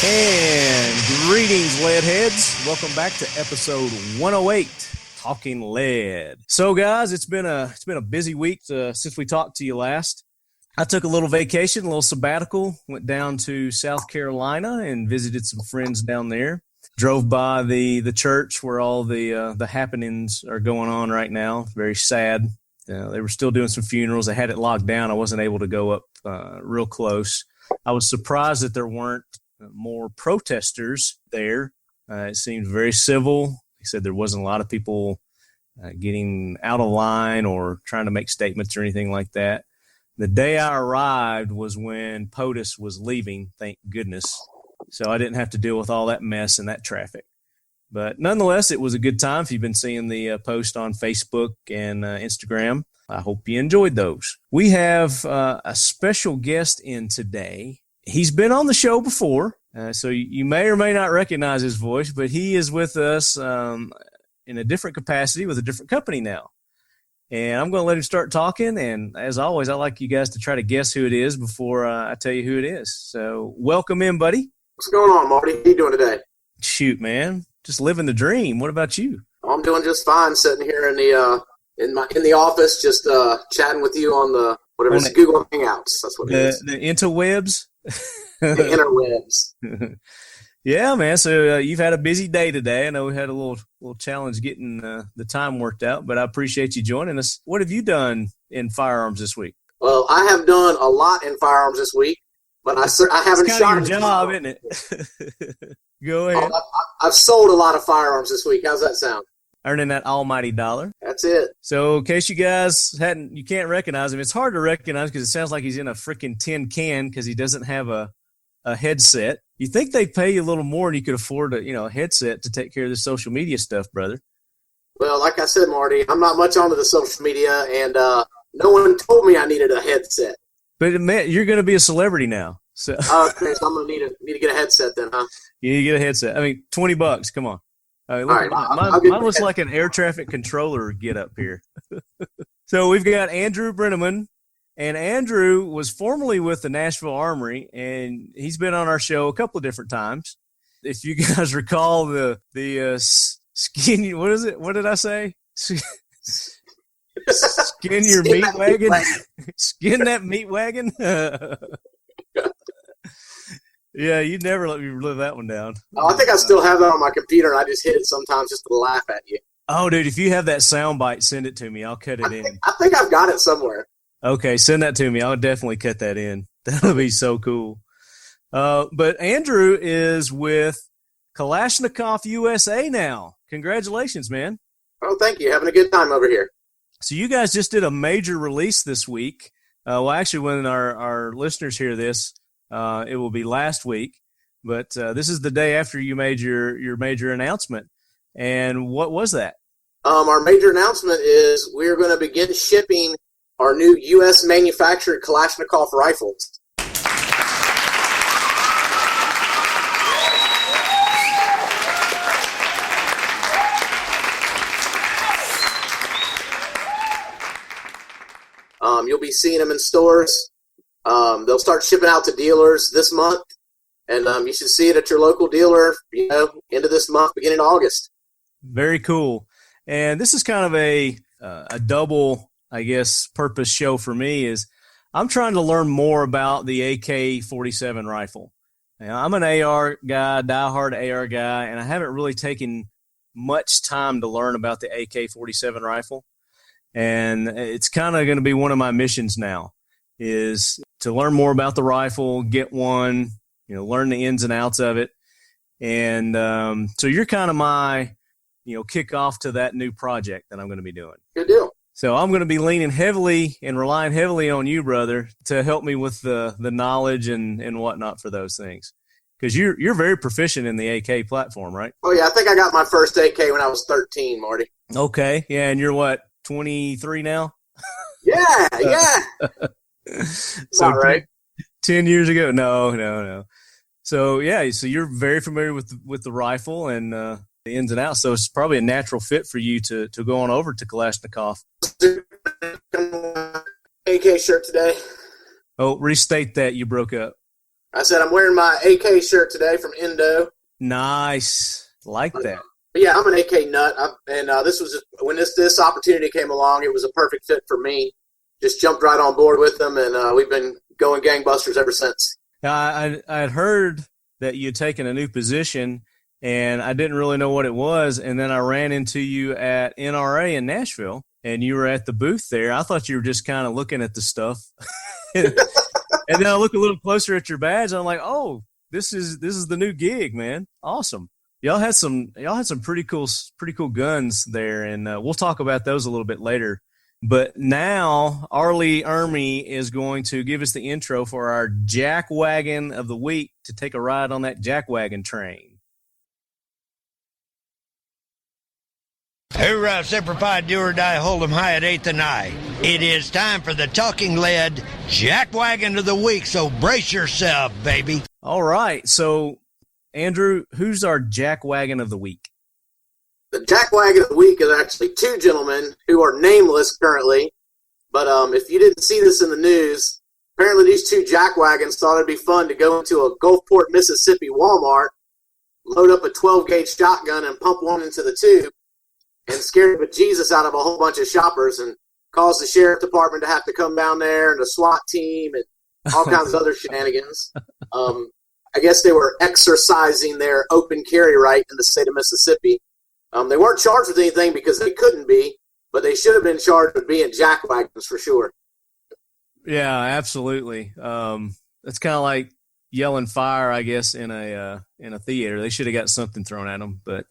And greetings, leadheads. Welcome back to episode 108, Talking Lead. So, guys, it's been a busy week since we talked to you last. I took a little vacation, a little sabbatical, went down to South Carolina and visited some friends down there. Drove by the church where all the happenings are going on right now. Very sad. They were still doing some funerals. They had it locked down. I wasn't able to go up real close. I was surprised that there weren't more protesters there. It seemed very civil. He said there wasn't a lot of people getting out of line or trying to make statements or anything like that. The day I arrived was when POTUS was leaving, thank goodness. So I didn't have to deal with all that mess and that traffic. But nonetheless, it was a good time. If you've been seeing the post on Facebook and Instagram, I hope you enjoyed those. We have a special guest in today. He's been on the show before, so you may or may not recognize his voice, but he is with us in a different capacity with a different company now. And I'm going to let him start talking. And as always, I like you guys to try to guess who it is before I tell you who it is. So welcome in, buddy. What's going on, Marty? How you doing today? Shoot, man. Just living the dream. What about you? I'm doing just fine, sitting here in the office, just chatting with you on the Google Hangouts. That's what it is. The interwebs. The interwebs. Yeah, man. So you've had a busy day today. I know we had a little challenge getting the time worked out, but I appreciate you joining us. What have you done in firearms this week? Well, I have done a lot in firearms this week, but I haven't shot. It's your job, isn't it? Go ahead. I've sold a lot of firearms this week. How's that sound? Earning that almighty dollar. That's it. So in case you guys you can't recognize him, it's hard to recognize because it sounds like he's in a freaking tin can because he doesn't have a headset. You think they pay you a little more and you could afford a headset to take care of the social media stuff, brother. Well, like I said, Marty, I'm not much onto the social media, and no one told me I needed a headset. But man, you're going to be a celebrity now. So okay, so I'm going to need to get a headset then, huh? You need to get a headset. I mean, $20. Come on. All right, mine looks like an air traffic controller get up here. So we've got Andrew Brenneman, and Andrew was formerly with the Nashville Armory, and he's been on our show a couple of different times. If you guys recall the skin, what is it? What did I say? Skin your meat wagon. Skin that meat wagon. Yeah, you'd never let me live that one down. Oh, I think I still have that on my computer, and I just hit it sometimes just to laugh at you. Oh, dude, if you have that sound bite, send it to me. I'll cut it in. I think I've got it somewhere. Okay, send that to me. I'll definitely cut that in. That'll be so cool. But Andrew is with Kalashnikov USA now. Congratulations, man. Oh, thank you. Having a good time over here. So you guys just did a major release this week. Well, actually, when our listeners hear this, it will be last week. But this is the day after you made your major announcement. And what was that? Our major announcement is we're going to begin shipping our new U.S. manufactured Kalashnikov rifles. You'll be seeing them in stores. They'll start shipping out to dealers this month, and you should see it at your local dealer, end of this month, beginning of August. Very cool. And this is kind of a double, I guess, purpose show for me is I'm trying to learn more about the AK-47 rifle. Now, I'm an AR guy, diehard AR guy, and I haven't really taken much time to learn about the AK-47 rifle. And it's kind of going to be one of my missions now is to learn more about the rifle, get one, learn the ins and outs of it. And so you're kind of my, kick off to that new project that I'm going to be doing. Good deal. So I'm going to be leaning heavily and relying heavily on you, brother, to help me with the knowledge and whatnot for those things. Because you're very proficient in the AK platform, right? Oh, yeah. I think I got my first AK when I was 13, Marty. Okay. Yeah. And you're what, 23 now? Yeah. So all right. 10 years ago? No. So, yeah. So you're very familiar with the rifle and the ins and outs. So it's probably a natural fit for you to go on over to Kalashnikov. AK shirt today. Oh, restate that. You broke up. I said I'm wearing my AK shirt today from Indo. Nice. Like that. But yeah, I'm an AK nut. This was when this opportunity came along, it was a perfect fit for me. Just jumped right on board with them, and we've been going gangbusters ever since. I had heard that you'd taken a new position, and I didn't really know what it was. And then I ran into you at NRA in Nashville, and you were at the booth there. I thought you were just kind of looking at the stuff. And then I look a little closer at your badge, and I'm like, oh, this is the new gig, man. Awesome. Y'all had some pretty cool guns there, and we'll talk about those a little bit later. But now Arlie Ermy is going to give us the intro for our Jack Wagon of the week to take a ride on that Jack Wagon train. Hoorah, Semper Fi, do or die, hold 'em high at 8th and I. It is time for the talking lead Jack Wagon of the week, so brace yourself, baby. All right, so Andrew, who's our Jack Wagon of the week? The Jack Wagon of the week is actually two gentlemen who are nameless currently. But if you didn't see this in the news, apparently these two Jack Wagons thought it'd be fun to go into a Gulfport, Mississippi Walmart, load up a 12-gauge shotgun and pump one into the tube, and scare the bejesus out of a whole bunch of shoppers and cause the sheriff department to have to come down there and a SWAT team and all kinds of other shenanigans. I guess they were exercising their open carry right in the state of Mississippi. They weren't charged with anything because they couldn't be, but they should have been charged with being jack wagons for sure. Yeah, absolutely. It's kind of like yelling fire, I guess, in a theater. They should have got something thrown at them, but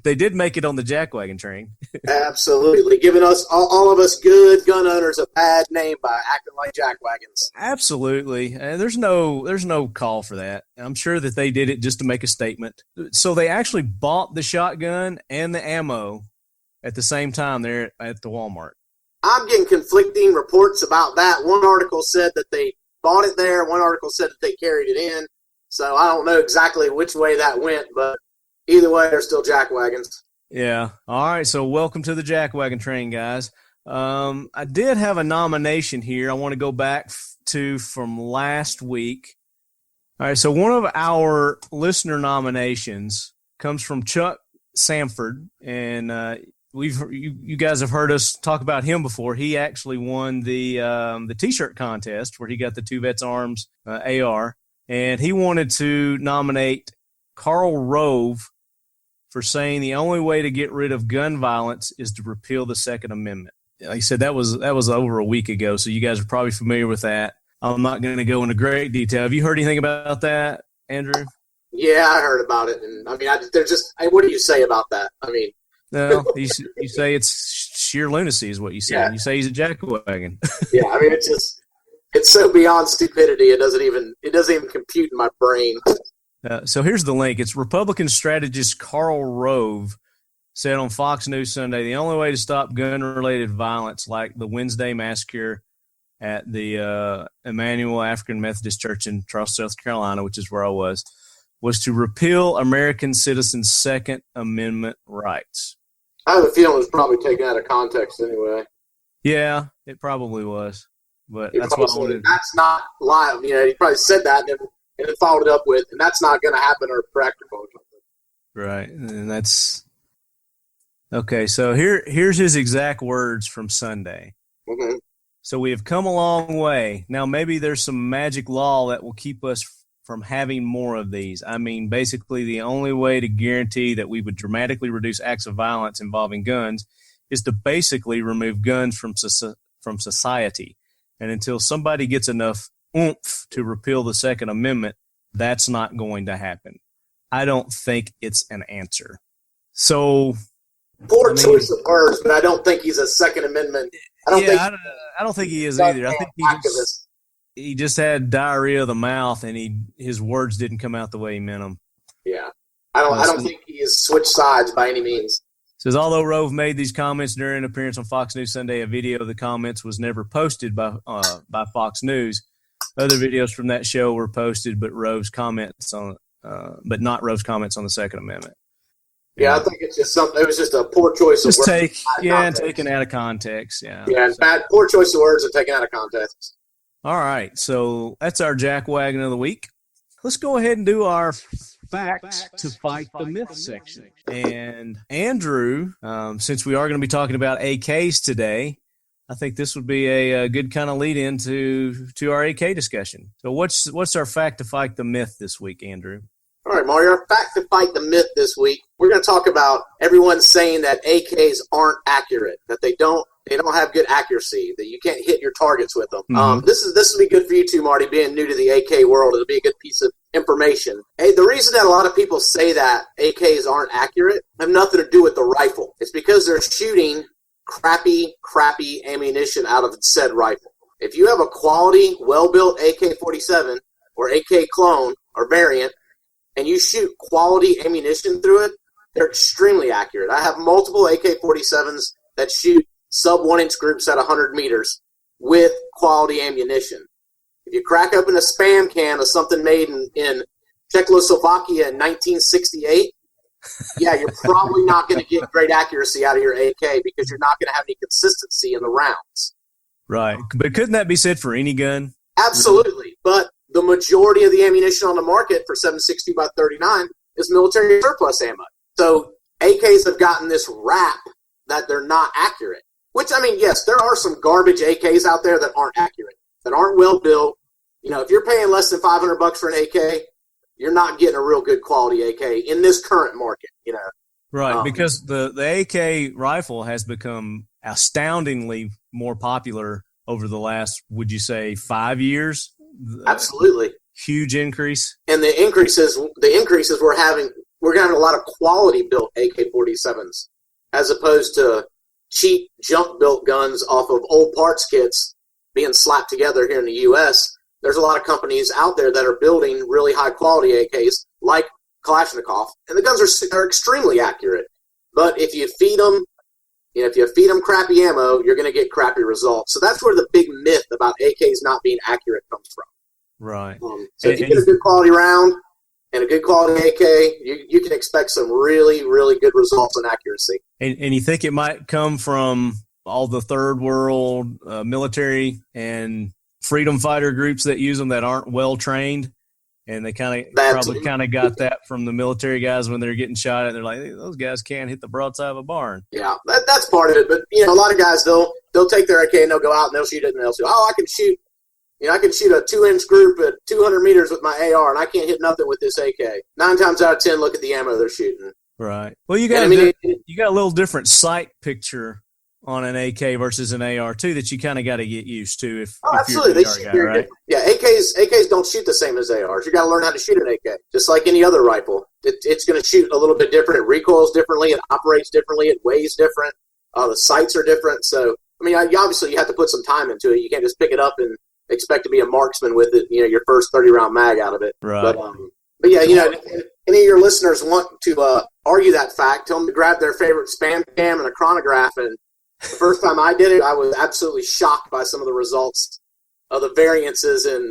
they did make it on the jack wagon train. Absolutely, giving us all of us good gun owners a bad name by acting like jack wagons. Absolutely, there's no call for that. I'm sure that they did it just to make a statement. So they actually bought the shotgun and the ammo at the same time there at the Walmart. I'm getting conflicting reports about that. One article said that they bought it there. One article said that they carried it in. So I don't know exactly which way that went, but either way, they're still jack wagons. Yeah. All right. So welcome to the jack wagon train, guys. I did have a nomination here. I want to go back to from last week. All right. So one of our listener nominations comes from Chuck Sanford, and you guys have heard us talk about him before. He actually won the T-shirt contest where he got the Two Vets Arms AR, and he wanted to nominate Karl Rove for saying the only way to get rid of gun violence is to repeal the Second Amendment. Like I said, that was over a week ago, so you guys are probably familiar with that. I'm not going to go into great detail. Have you heard anything about that, Andrew? Yeah, I heard about it, and I mean, what do you say about that? I mean, no, you say it's sheer lunacy is what you say. Yeah. You say he's a jackwagon. Yeah, I mean, it's so beyond stupidity. It doesn't even compute in my brain. So here's the link. It's Republican strategist Karl Rove said on Fox News Sunday, the only way to stop gun-related violence like the Wednesday massacre at the Emmanuel African Methodist Church in Charleston, South Carolina, which is where I was to repeal American citizens' Second Amendment rights. I have a feeling it was probably taken out of context anyway. Yeah, it probably was. But that's what I wanted. That's not live. You know, he probably said that and then followed it up with, and that's not going to happen or practical. Right, and that's okay. So here's his exact words from Sunday. Mm-hmm. So we have come a long way. Now maybe there's some magic law that will keep us from having more of these. I mean, basically the only way to guarantee that we would dramatically reduce acts of violence involving guns is to basically remove guns from society. And until somebody gets enough oomph to repeal the Second Amendment, that's not going to happen. I don't think it's an answer. So poor choice of words, but I don't think he's a Second Amendment. I don't think he is either. I think he just had diarrhea of the mouth, and his words didn't come out the way he meant them. Yeah, I don't think he has switched sides by any means. Says, although Rove made these comments during an appearance on Fox News Sunday, a video of the comments was never posted by Fox News. Other videos from that show were posted, but not Rove's comments on the Second Amendment. Yeah, I think it's just something. It was just a poor choice of words. Taken out of context. Yeah. Yeah, poor choice of words and taken out of context. All right, so that's our jackwagon of the week. Let's go ahead and do our facts to fight the myth section. And Andrew, since we are going to be talking about AKs today, I think this would be a good kind of lead into our AK discussion. So what's our fact to fight the myth this week, Andrew? All right, Mario, our fact to fight the myth this week, we're going to talk about everyone saying that AKs aren't accurate, that they don't have good accuracy, that you can't hit your targets with them. Mm-hmm. This will be good for you too, Marty, being new to the AK world. It'll be a good piece of information. Hey, the reason that a lot of people say that AKs aren't accurate have nothing to do with the rifle. It's because they're shooting crappy ammunition out of said rifle. If you have a quality, well-built AK-47 or AK clone or variant, and you shoot quality ammunition through it, they're extremely accurate. I have multiple AK-47s that shoot sub-1-inch groups at 100 meters with quality ammunition. If you crack open a Spam can of something made in Czechoslovakia in 1968, yeah, you're probably not going to get great accuracy out of your AK because you're not going to have any consistency in the rounds. Right. But couldn't that be said for any gun? Absolutely. But the majority of the ammunition on the market for 7.62 by 39 is military surplus ammo. So AKs have gotten this rap that they're not accurate. Which, I mean, yes, there are some garbage AKs out there that aren't accurate, that aren't well built. You know, if you're paying less than $500 for an AK, you're not getting a real good quality AK in this current market, you know. Right, because the AK rifle has become astoundingly more popular over the last, would you say, 5 years? Absolutely. Huge increase. And the increases we're having a lot of quality built AK-47s as opposed to cheap junk built guns off of old parts kits being slapped together here in the U.S. There's a lot of companies out there that are building really high quality AKs like Kalashnikov, and the guns are extremely accurate. But if you feed them crappy ammo, you're going to get crappy results. So that's where the big myth about AKs not being accurate comes from. Right. So if you get a good quality round and a good quality AK, you can expect some really, really good results in accuracy. And you think it might come from all the third world military and freedom fighter groups that use them that aren't well trained, and they probably got that from the military guys when they're getting shot at. They're like, hey, those guys can't hit the broadside of a barn. Yeah, that's part of it. But you know, a lot of guys they'll take their AK and they'll go out and they'll shoot it and they'll say, I can shoot a 2-inch group at 200 meters with my AR, and I can't hit nothing with this AK. 9 times out of 10, look at the ammo they're shooting. Right. Well, you got a little different sight picture on an AK versus an AR too that you kind of got to get used to. Absolutely, they shoot very different. Yeah, AKs don't shoot the same as ARs. You got to learn how to shoot an AK, just like any other rifle. It's going to shoot a little bit different. It recoils differently. It operates differently. It weighs different. The sights are different. So, I mean, obviously you have to put some time into it. You can't just pick it up and expect to be a marksman with it. You know, your first 30-round mag out of it. Right. But yeah, you know, if any of your listeners want to argue that fact, tell them to grab their favorite Spam cam and a chronograph. And the first time I did it, I was absolutely shocked by some of the results of the variances in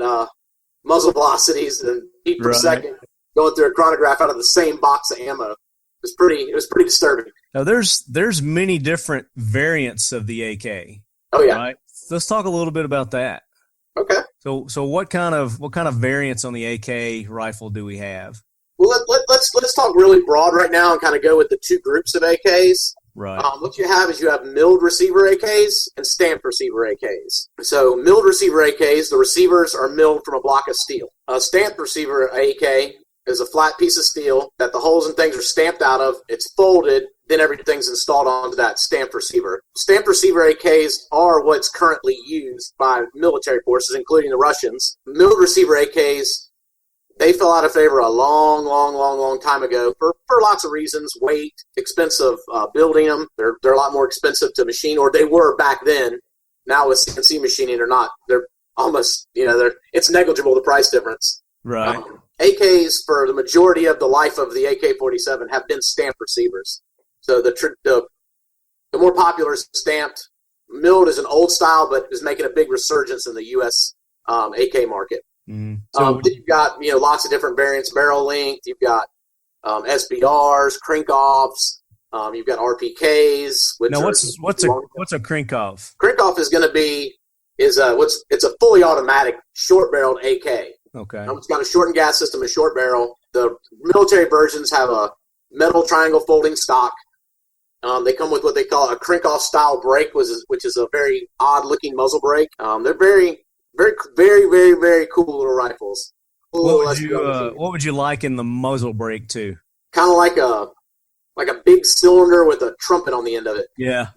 muzzle velocities and feet per second going through a chronograph out of the same box of ammo. It was pretty disturbing. Now there's many different variants of the AK. Oh yeah. Right? Let's talk a little bit about that. Okay. So what kind of variants on the AK rifle do we have? Well, let's talk really broad right now and kind of go with the two groups of AKs. Right. What you have is you have milled receiver AKs and stamped receiver AKs. So milled receiver AKs, the receivers are milled from a block of steel. A stamped receiver AK is a flat piece of steel that the holes and things are stamped out of. It's folded, then everything's installed onto that stamped receiver. Stamped receiver AKs are what's currently used by military forces, including the Russians. Milled receiver AKs, they fell out of favor a long time ago for lots of reasons. Weight, expensive building them. They're a lot more expensive to machine, or they were back then. Now with CNC machining, they're almost, it's negligible, the price difference. Right. AKs, for the majority of the life of the AK-47, have been stamped receivers. So the more popular is stamped. Milled is an old style, but is making a big resurgence in the U.S. AK market. Mm-hmm. Then you've got lots of different variants, barrel length. You've got SBRs, Krinkoffs. You've got RPKs. Now, what's a Krinkov? Krinkov is going to be is it's a fully automatic short-barreled AK. Okay. It's got a shortened gas system, a short barrel. The military versions have a metal triangle folding stock. They come with what they call a crank-off style brake, which is a very odd-looking muzzle brake. They're very, very, very, very, very cool little rifles. What would you liken the muzzle brake to? Kind of like a big cylinder with a trumpet on the end of it. Yeah,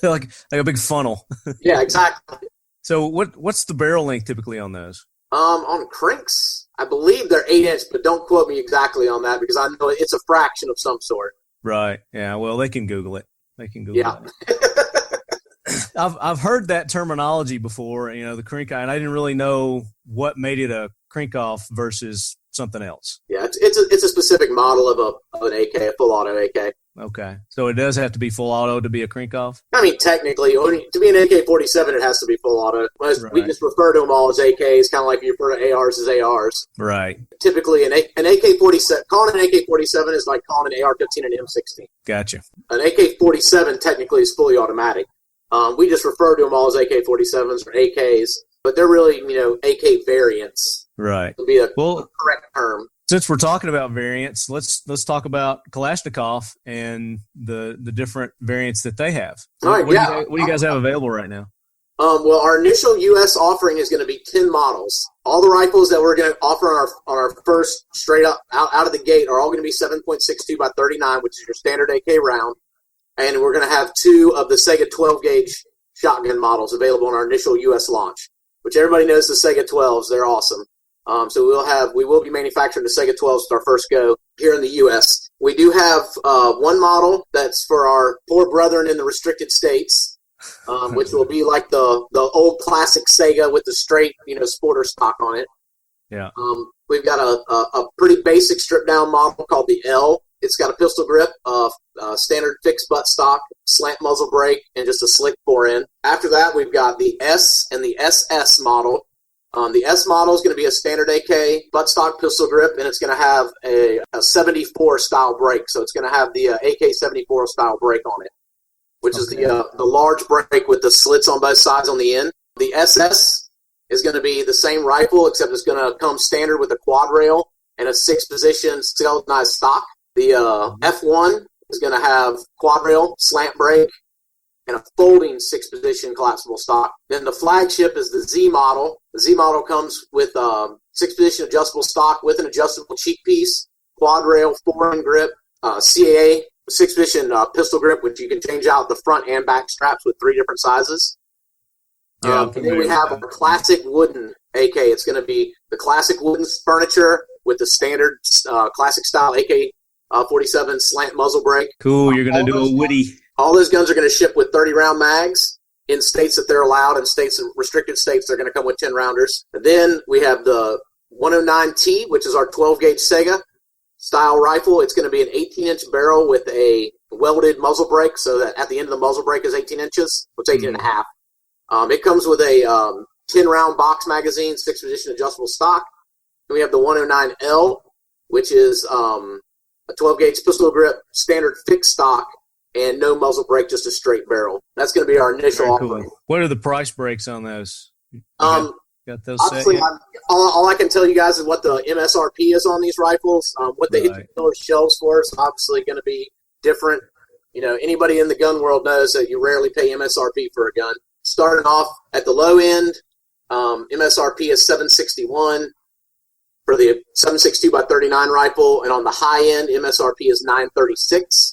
like a big funnel. Yeah, exactly. So what's the barrel length typically on those? On cranks, I believe they're 8-inch, but don't quote me exactly on that because I know it's a fraction of some sort. Right. Yeah. Well, they can Google it. Yeah. I've heard that terminology before, the crank eye, and I didn't really know what made it a crank off versus something else. Yeah, it's a specific model of an AK, a full auto AK. Okay. So it does have to be full auto to be a crank off? I mean, technically, to be an AK-47, it has to be full auto. Right. We just refer to them all as AKs, kind of like you refer to ARs as ARs. Right. Typically, an AK-47, calling an AK-47 is like calling an AR-15 an M16. Gotcha. An AK-47 technically is fully automatic. We just refer to them all as AK-47s or AKs, but they're really, AK variants. Right. Would be a correct term. Since we're talking about variants, let's talk about Kalashnikov and the different variants that they have. All right, What do you guys have available right now? Well, our initial U.S. offering is going to be 10 models. All the rifles that we're going to offer on our first straight up out of the gate are all going to be 7.62 by 39, which is your standard AK round. And we're going to have 2 of the Sega 12-gauge shotgun models available on our initial U.S. launch, which everybody knows the Sega 12s. They're awesome. So we will be manufacturing the Sega 12s with our first go here in the U.S. We do have one model that's for our poor brethren in the restricted states, which will be like the old classic Sega with the straight, sporter stock on it. Yeah. We've got a pretty basic stripped down model called the L. It's got a pistol grip, standard fixed butt stock, slant muzzle brake, and just a slick 4-in. After that, we've got the S and the SS model. The S model is going to be a standard AK buttstock pistol grip, and it's going to have a 74 style brake. So it's going to have the AK 74 style brake on it, which is the large brake with the slits on both sides on the end. The SS is going to be the same rifle, except it's going to come standard with a quad rail and a 6-position skeletonized stock. The F1 is going to have quad rail, slant brake, and a folding 6-position collapsible stock. Then the flagship is the Z model. The Z model comes with 6-position adjustable stock with an adjustable cheek piece, quad rail, 4-in grip, CAA 6-position pistol grip, which you can change out the front and back straps with 3 different sizes. And then we have a classic wooden AK. It's going to be the classic wooden furniture with the standard classic style AK-47 slant muzzle brake. Cool. You're going to do a Woody. All those guns are going to ship with 30-round mags. In states that they're allowed, in restricted states, they're going to come with 10-rounders. And then we have the 109T, which is our 12-gauge Sega style rifle. It's going to be an 18-inch barrel with a welded muzzle brake, so that at the end of the muzzle brake is 18 inches. It's 18 and a half. It comes with a 10-round box magazine, 6-position adjustable stock. Then we have the 109L, which is a 12-gauge pistol grip, standard fixed stock, and no muzzle brake, just a straight barrel. That's going to be our initial offering. Cool. What are the price breaks on those? Got those obviously, all I can tell you guys is what the MSRP is on these rifles. What they hit the shelves for is obviously going to be different. Anybody in the gun world knows that you rarely pay MSRP for a gun. Starting off at the low end, MSRP is $761 for the 7.62 by 39 rifle, and on the high end, MSRP is $936.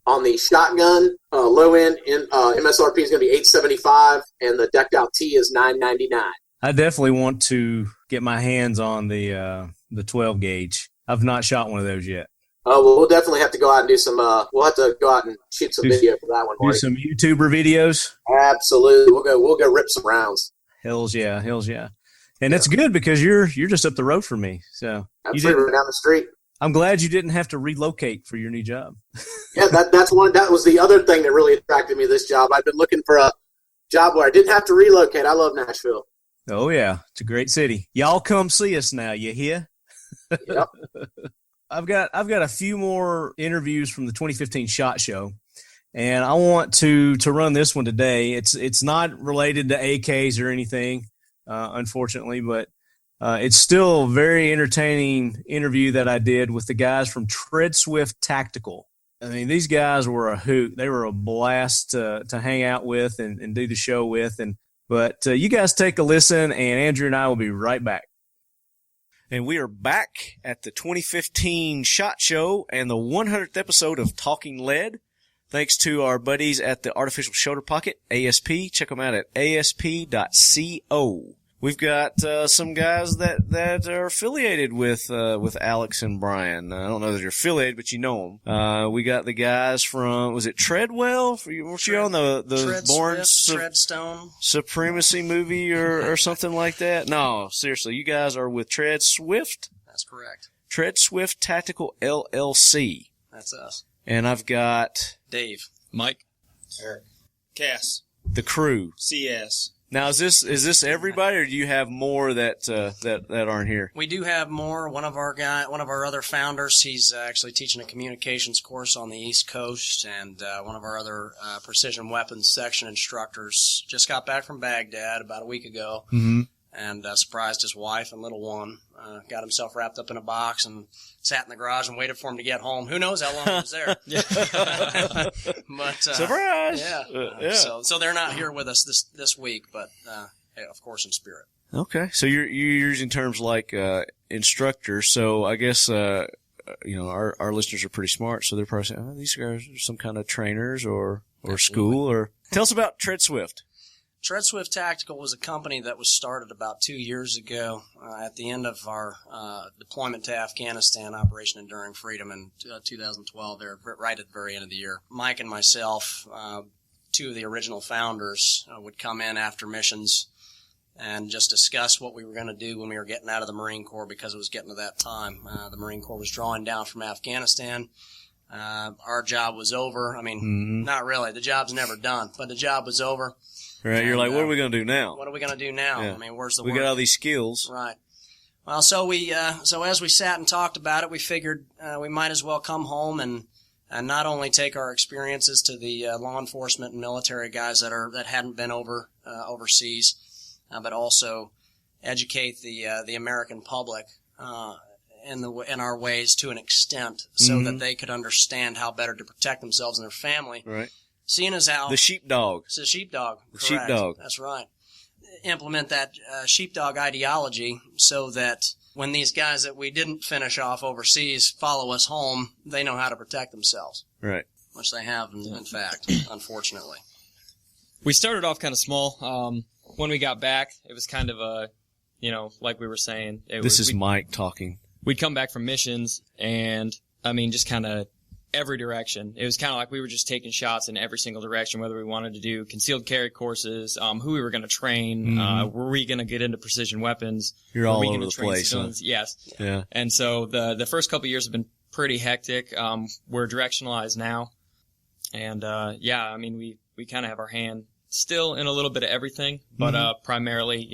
On the shotgun, low end, MSRP is going to be $875, and the decked out T is $999. I definitely want to get my hands on the 12 gauge. I've not shot one of those yet. Well, we'll definitely have to go out and do some. We'll have to go out and shoot some video for that one. Do some YouTuber videos. Absolutely, we'll go rip some rounds. Hells yeah. And it's good because you're just up the road from me. So absolutely, right down the street. I'm glad you didn't have to relocate for your new job. Yeah, that was the other thing that really attracted me to this job. I've been looking for a job where I didn't have to relocate. I love Nashville. Oh yeah, it's a great city. Y'all come see us now. You hear? Yep. I've got a few more interviews from the 2015 SHOT Show, And I want to run this one today. It's not related to AKs or anything, unfortunately, but it's still a very entertaining interview that I did with the guys from Tread Swift Tactical. I mean, these guys were a hoot. They were a blast to hang out with and do the show with. But you guys take a listen, and Andrew and I will be right back. And we are back at the 2015 SHOT Show and the 100th episode of Talking Lead. Thanks to our buddies at the Artificial Shoulder Pocket, ASP. Check them out at asp.co. We've got some guys that are affiliated with Alex and Brian. I don't know that you're affiliated, but you know them. We got the guys from, was it Treadwell? Weren't you on the Treadstone Supremacy movie or something like that? No, seriously, you guys are with Tread Swift? That's correct. Tread Swift Tactical LLC. That's us. And I've got Dave, Mike, Eric, Cass, the crew. CS. Now, is this everybody, or do you have more that aren't here? We do have more. One of our other founders, he's actually teaching a communications course on the East Coast, and one of our other precision weapons section instructors just got back from Baghdad about a week ago, and surprised his wife and little one. Got himself wrapped up in a box and sat in the garage and waited for him to get home. Who knows how long he was there? But surprise! Yeah. So they're not here with us this week, but of course in spirit. Okay, so you're using terms like instructor. So I guess our listeners are pretty smart. So they're probably saying, these guys are some kind of trainers or school. Or tell us about Tread Swift. Tread Swift Tactical was a company that was started about 2 years ago at the end of our deployment to Afghanistan, Operation Enduring Freedom in 2012, there, right at the very end of the year. Mike and myself, two of the original founders, would come in after missions and just discuss what we were going to do when we were getting out of the Marine Corps, because it was getting to that time. The Marine Corps was drawing down from Afghanistan. Our job was over. I mean, not really. The job's never done, but the job was over. Right, you're like, what are we going to do now? What are we going to do now? Yeah. I mean, where's the work? We got all these skills. Right. Well, so as we sat and talked about it, we figured we might as well come home and not only take our experiences to the law enforcement and military guys that hadn't been overseas, but also educate the American public in our ways to an extent, so that they could understand how better to protect themselves and their family. Right. Seeing as how the sheepdog. It's a sheepdog. The sheepdog. That's right. Implement that sheepdog ideology so that when these guys that we didn't finish off overseas follow us home, they know how to protect themselves. Right. Which they have, in fact, unfortunately. We started off kind of small. When we got back, it was kind of like we were saying. This is Mike talking. We'd come back from missions, and, I mean, just kind of every direction. It was kind of like we were just taking shots in every single direction, whether we wanted to do concealed carry courses, who we were going to train, were we going to get into precision weapons? You're all over the place. Huh? Yes. Yeah. And so the first couple of years have been pretty hectic. We're directionalized now. And, I mean, we kind of have our hand still in a little bit of everything, but, primarily,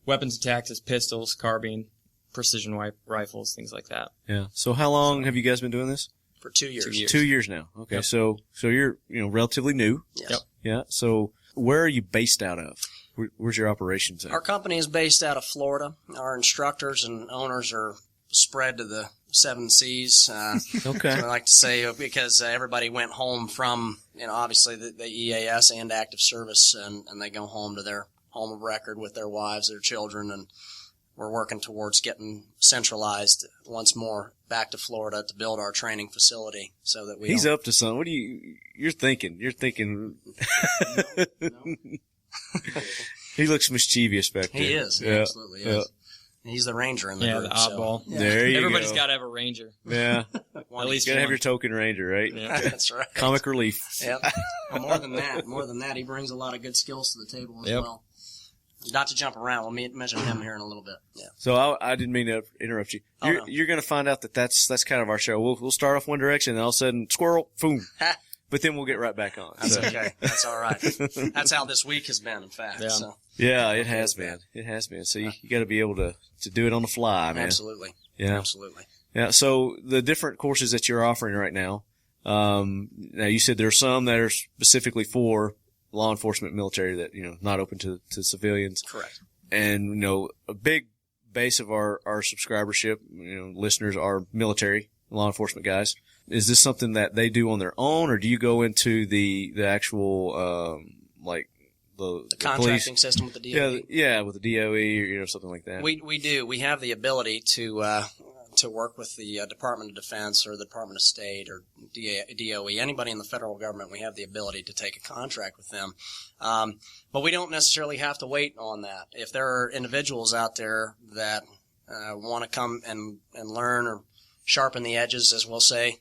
weapons and tactics, pistols, carbine, precision rifles, things like that. Yeah. So how long have you guys been doing this? For 2 years. 2 years. 2 years now. Okay. Yep. So you're, relatively new. Yes. Yep. Yeah. So where are you based out of? Where's your operations at? Our company is based out of Florida. Our instructors and owners are spread to the 7 seas. Okay. So I like to say, because everybody went home from, obviously the EAS and active service, and they go home to their home of record with their wives, their children, and we're working towards getting centralized once more back to Florida to build our training facility so that we He's up to something. What you're thinking? You're thinking. No. He looks mischievous back there. He is. He absolutely is. He's the ranger in the group. The oddball. So, There you Everybody's go. got to have a ranger. Yeah. At least You gotta have one. your token ranger, right? Yeah. That's right. Comic relief. Yep. Well, more than that, he brings a lot of good skills to the table as Yep. well. Not to jump around. We'll mention him here in a little bit. Yeah. So I didn't mean to interrupt you. Oh, no. You're going to find out that's kind of our show. We'll start off one direction, and all of a sudden, squirrel, boom. But then we'll get right back on. That's So- okay. That's all right. That's how this week has been, in fact. Yeah. So, Yeah, it has been. It has been. So you got to be able to do it on the fly, man. absolutely. Yeah. Absolutely. Yeah. So the different courses that you're offering right now, Now you said there are some that are specifically for law enforcement, military, that, not open to civilians. Correct. And, a big base of our subscribership, listeners are military, law enforcement guys. Is this something that they do on their own, or do you go into the actual, the contracting police system with the DOE? Yeah, with the DOE or something like that. We do. We have the ability to work with the Department of Defense or the Department of State or DOE, anybody in the federal government. We have the ability to take a contract with them. But we don't necessarily have to wait on that. If there are individuals out there that want to come and learn or sharpen the edges, as we'll say,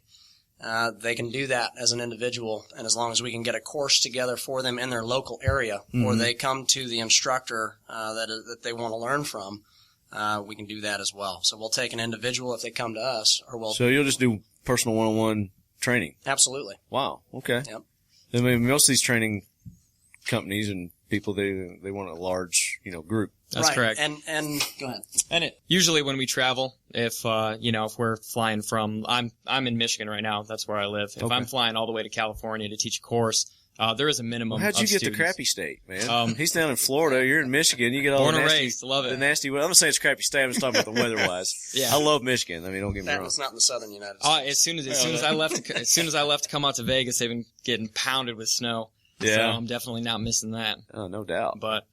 they can do that as an individual, and as long as we can get a course together for them in their local area, or they come to the instructor that they want to learn from, we can do that as well. So we'll take an individual if they come to us, or we'll. So you'll just do personal one-on-one training? Absolutely. Wow. Okay. Yep. I mean, most of these training companies and people, they want a large, group. That's right. correct. And go ahead. And usually when we travel, if we're flying from, I'm in Michigan right now. That's where I live. If I'm flying all the way to California to teach a course, there is a minimum. How'd you of get students. the crappy state, man? He's down in Florida. You're in Michigan. You get all Born the and nasty, raised. Love it. the nasty. I'm not saying it's crappy state. I'm just talking about the weather-wise. Yeah. I love Michigan. I mean, don't get me That wrong. was not in the southern United States. As soon as I left to come out to Vegas, they've been getting pounded with snow. Yeah. So I'm definitely not missing that. Oh, no doubt. But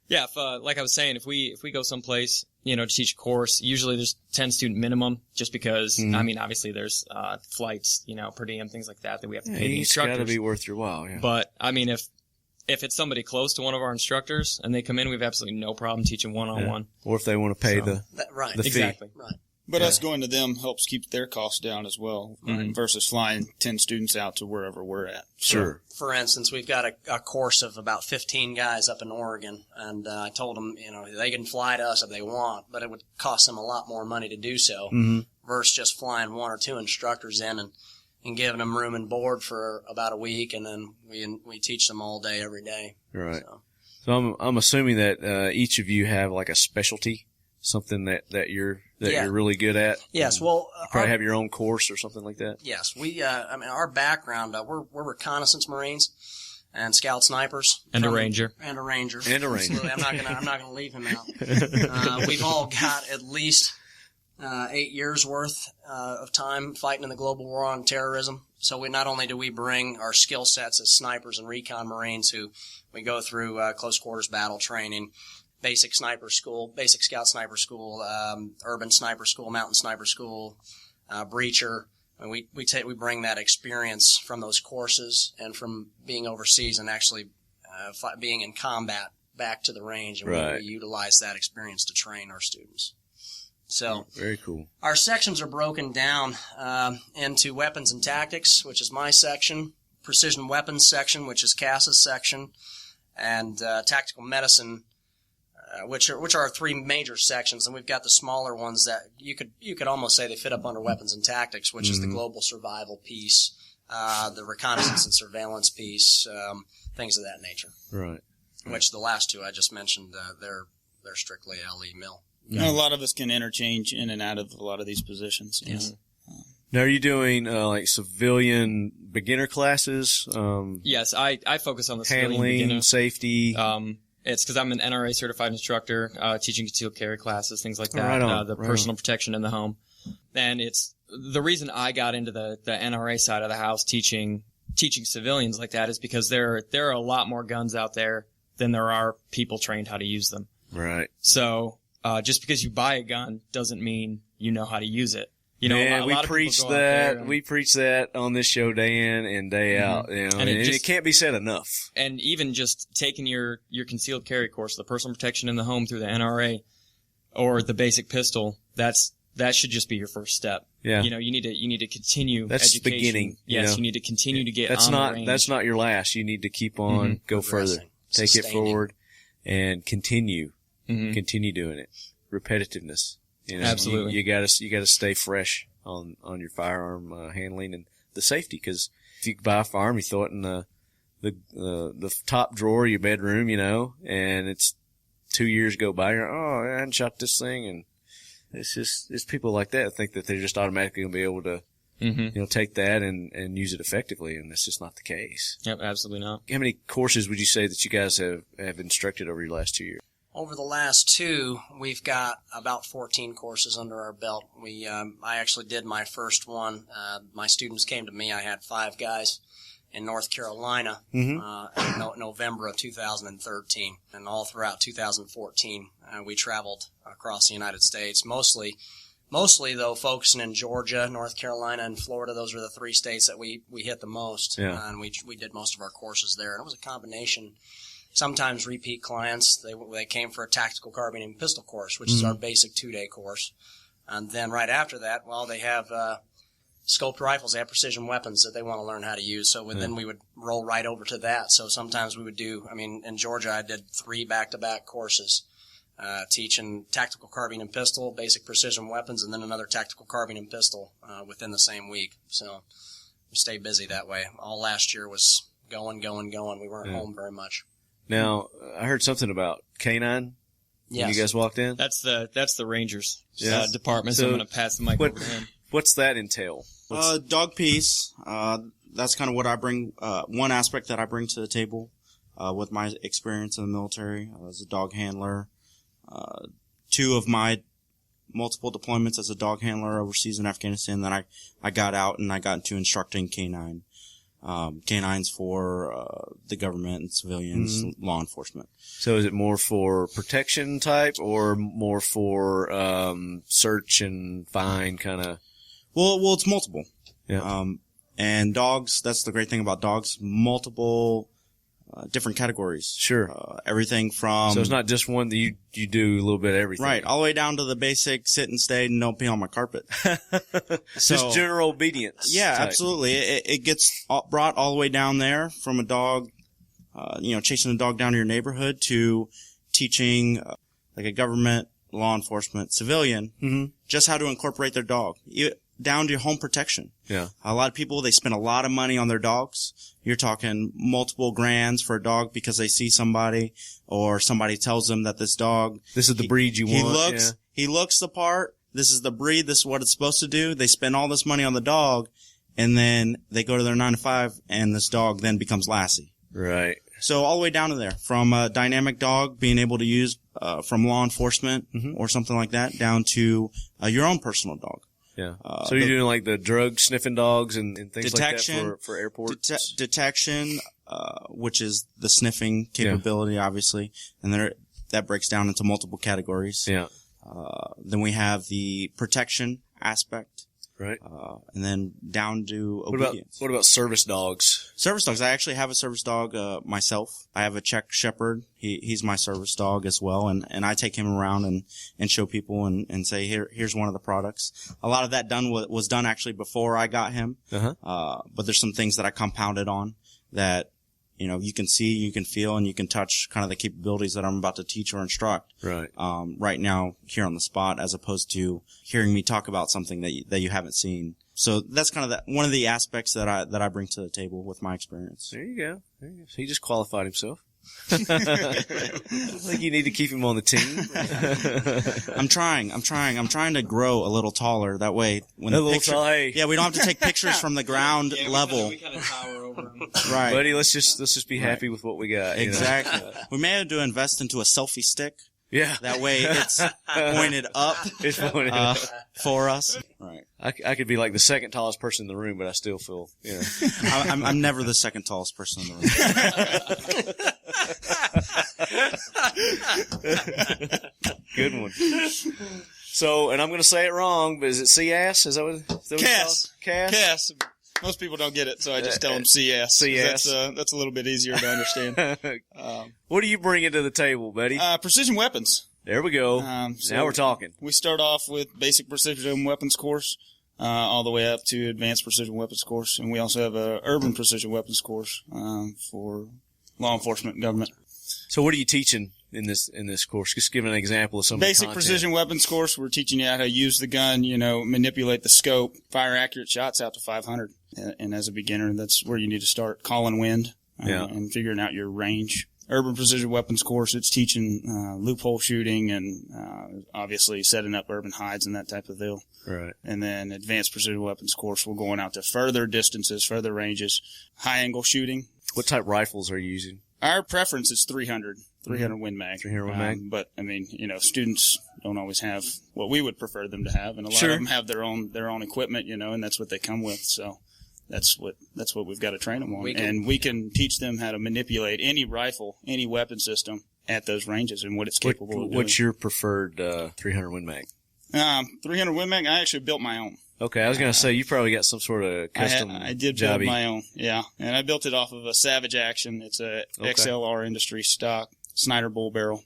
yeah, if, like I was saying, if we go someplace, to teach a course, usually there's 10 student minimum, just because, obviously there's, flights, per diem, things like that we have to pay the instructors. It's gotta be worth your while, yeah. But, if it's somebody close to one of our instructors and they come in, we have absolutely no problem teaching one-on-one. Or if they want to pay the fee. Exactly. Right. But us going to them helps keep their costs down as well, versus flying 10 students out to wherever we're at. Sure. For instance, we've got a course of about 15 guys up in Oregon, and I told them, they can fly to us if they want, but it would cost them a lot more money to do so versus just flying one or two instructors in and giving them room and board for about a week, and then we teach them all day, every day. Right. So I'm assuming that each of you have like a specialty, something that you're really good at. Yes. Well, you probably have your own course or something like that. Yes. We, our background, we're reconnaissance Marines and scout snipers. And a ranger. And a ranger. And a ranger. Absolutely. I'm not gonna leave him out. We've all got at least 8 years worth of time fighting in the global war on terrorism. So not only do we bring our skill sets as snipers and recon Marines, who we go through close quarters battle training, basic sniper school, basic scout sniper school, urban sniper school, mountain sniper school, breacher. And we bring that experience from those courses and from being overseas and actually being in combat back to the range, and we utilize that experience to train our students. So very cool. Our sections are broken down into weapons and tactics, which is my section, precision weapons section, which is Cass's section, and tactical medicine, which are our three major sections. And we've got the smaller ones that you could almost say they fit up under weapons and tactics, which is the global survival piece, the reconnaissance and surveillance piece, things of that nature. Right. Which the last two I just mentioned, they're strictly LE mill. A lot of us can interchange in and out of a lot of these positions. Yes. Now, are you doing like civilian beginner classes? Yes, I focus on the handling, civilian beginner. Safety. It's because I'm an NRA certified instructor, teaching concealed carry classes, things like that. Right on, Personal protection in the home, and it's the reason I got into the NRA side of the house, teaching civilians like that, is because there are a lot more guns out there than there are people trained how to use them. Right. So. Just because you buy a gun doesn't mean you know how to use it. Man, we preach that. We preach that on this show day in and day out. And it can't be said enough. And even just taking your concealed carry course, the personal protection in the home through the NRA, or the basic pistol, that should just be your first step. Yeah. You need to continue. That's education. beginning. Yes, you need to continue to get on the range. That's not your last. You need to keep on, go further, take it forward, and continue. Continue doing it. Repetitiveness. Absolutely. You gotta stay fresh on your firearm handling and the safety, because if you buy a firearm, you throw it in the top drawer of your bedroom, and it's 2 years go by, I hadn't shot this thing, and it's people like that think that they're just automatically gonna be able to take that and use it effectively, and that's just not the case. Yep, absolutely not. How many courses would you say that you guys have instructed over your last 2 years? Over the last 2, we've got about 14 courses under our belt. I actually did my first one. My students came to me. I had 5 guys in North Carolina in November of 2013. And all throughout 2014, we traveled across the United States, mostly though focusing in Georgia, North Carolina, and Florida. Those were the 3 states that we hit the most. Yeah. And we did most of our courses there. And it was a combination. Sometimes repeat clients, they came for a tactical carbine and pistol course, which is our basic 2-day course. And then right after that, they have scoped rifles, they have precision weapons that they want to learn how to use. So then we would roll right over to that. So sometimes we would in Georgia, I did 3 back-to-back courses, teaching tactical carbine and pistol, basic precision weapons, and then another tactical carbine and pistol within the same week. So we stayed busy that way. All last year was going. We weren't home very much. Now, I heard something about K9 when you guys walked in. That's the Rangers department, So so I'm going to pass the mic over to him. What's that entail? Dog piece. That's kind of what I bring, one aspect that I bring to the table with my experience in the military as a dog handler. 2 of my multiple deployments as a dog handler overseas in Afghanistan. Then I got out and I got into instructing K9. Canines for the government and civilians, law enforcement. So is it more for protection type or more for search and find kind of? Well, it's multiple. Yeah. And dogs, that's the great thing about dogs, multiple different categories. Sure. Everything from... So it's not just one that you do a little bit of everything. Right. All the way down to the basic sit and stay and don't pee on my carpet. Just general obedience. Yeah, type. absolutely. It gets brought all the way down there from a dog, chasing a dog down to your neighborhood to teaching like a government, law enforcement, civilian, just how to incorporate their dog. Down to home protection. Yeah. A lot of people, they spend a lot of money on their dogs. You're talking multiple grands for a dog because they see somebody or somebody tells them that this dog. This is the breed you want. He looks the part. This is the breed. This is what it's supposed to do. They spend all this money on the dog and then they go to their 9 to 5 and this dog then becomes Lassie. Right. So all the way down to there, from a dynamic dog being able to use, from law enforcement or something like that down to your own personal dog. Yeah. So you're doing like the drug sniffing dogs and things like that for airports? Detection, which is the sniffing capability, obviously. And that breaks down into multiple categories. Yeah. Then we have the protection aspect. Right. And then down to obedience. What about service dogs? Service dogs. I actually have a service dog, myself. I have a Czech Shepherd. He's my service dog as well. And I take him around and show people and say, here's one of the products. A lot of that was done actually before I got him. But there's some things that I compounded on that, you can see, you can feel, and you can touch kind of the capabilities that I'm about to teach or instruct. Right. Right now here on the spot, as opposed to hearing me talk about something that you haven't seen. So that's kind of one of the aspects that I bring to the table with my experience. There you go. So he just qualified himself. I think you need to keep him on the team. I'm trying to grow a little taller. That way, when the picture, yeah, we don't have to take pictures from the ground level. We kind of tower over him. Right, buddy. Let's just be happy with what we got. Exactly. We may have to invest into a selfie stick. Yeah. That way it's pointed up. It's pointed up for us. Right. I could be like the second tallest person in the room, but I still feel, I'm never the second tallest person in the room. Good one. So, and I'm going to say it wrong, but is it CS? Is that what Cass. Cass? Most people don't get it, so I just tell them CS. CS. That's a little bit easier to understand. What do you bring to the table, buddy? Precision weapons. There we go. So now we're talking. We start off with basic precision weapons course, all the way up to advanced precision weapons course, and we also have a urban precision weapons course for law enforcement and government. So what are you teaching in this course? Just give an example of some basic of the precision weapons course. We're teaching you how to use the gun, manipulate the scope, fire accurate shots out to 500. And as a beginner, that's where you need to start calling wind and figuring out your range. urban precision weapons course, it's teaching loophole shooting and obviously setting up urban hides and that type of deal. Right. And then advanced precision weapons course, we're going out to further distances, further ranges, high angle shooting. What type rifles are you using? Our preference is 300 Win Mag. 300 Win Mag. But I mean, students don't always have what we would prefer them to have, and a lot Sure. of them have their own equipment, and that's what they come with. So that's what we've got to train them on, and we can teach them how to manipulate any rifle, any weapon system at those ranges and what it's capable of doing. What's your preferred 300 Win Mag? 300 Win Mag. I actually built my own. Okay, I was going to say you probably got some sort of custom. I did jobby. build my own, yeah, and I built it off of a Savage Action. It's a XLR Industry stock Snyder bull barrel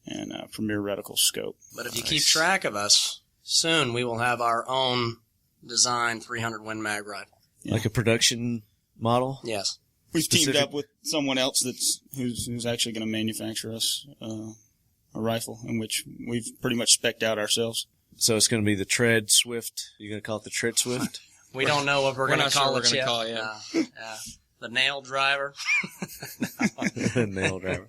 and a Premier reticle scope. But if you keep track of us, soon we will have our own design 300 Win Mag rifle. Yeah. Like a production model? Yes. We've teamed up with someone else who's actually going to manufacture us a rifle, in which we've pretty much spec'd out ourselves. So it's going to be the Tread Swift. You're going to call it the Tread Swift? We don't know what we're going to call it yet. The nail driver. Nail driver.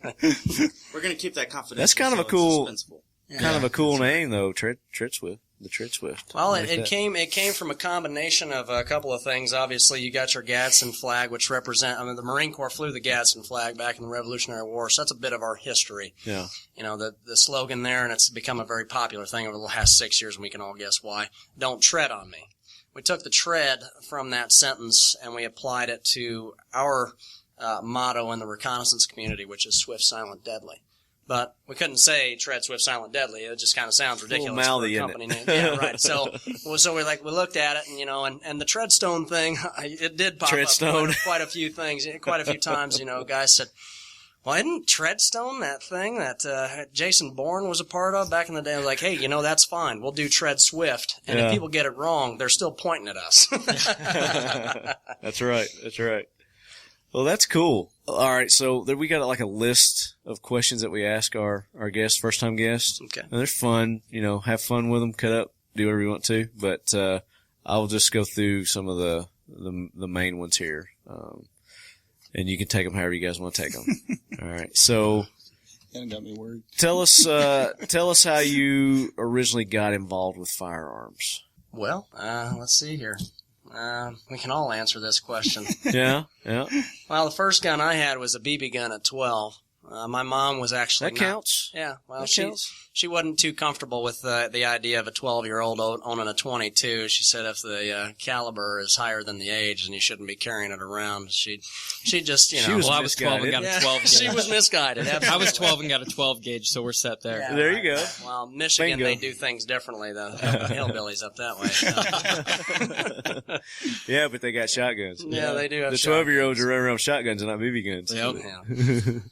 We're going to keep that confidential. That's kind of a cool name, though. Tread Swift. The Tread Swift. Well, it came from a combination of a couple of things. Obviously, you got your Gadsden flag, which the Marine Corps flew the Gadsden flag back in the Revolutionary War, so that's a bit of our history. Yeah. The slogan there, and it's become a very popular thing over the last 6 years, and we can all guess why. Don't tread on me. We took the tread from that sentence and we applied it to our motto in the reconnaissance community, which is swift, silent, deadly. But we couldn't say tread, swift, silent, deadly. It just kind of sounds ridiculous for a company name. Yeah, right. So we looked at it, and the treadstone thing, it did pop up quite a few things, quite a few times. Guys said, "Well, isn't treadstone that thing that Jason Bourne was a part of back in the day?" I was like, "Hey, that's fine. We'll do tread swift, and if people get it wrong, they're still pointing at us." That's right. That's right. Well, that's cool. All right, so we got like a list of questions that we ask our guests, first-time guests. Okay. And they're fun, have fun with them, cut up, do whatever you want to. But I'll just go through some of the main ones here, and you can take them however you guys want to take them. All right, so That got me worried. tell us how you originally got involved with firearms. Well, let's see here. We can all answer this question. Yeah. Well, the first gun I had was a BB gun at 12. My mom was actually That counts. Yeah, well, That she counts. she wasn't too comfortable with the idea of a 12-year-old owning a 22. She said if the caliber is higher than the age, then you shouldn't be carrying it around. She just She was I was 12 and got a 12 gauge. She was misguided. Absolutely. I was 12 and got a 12 gauge, so we're set there. Yeah, There you go. Well, Michigan, Bingo. they do things differently, though. Hillbillies up that way. Yeah, but they got shotguns. Yeah, they do have The 12-year-olds shotguns. are running around with shotguns and not BB guns. Yep.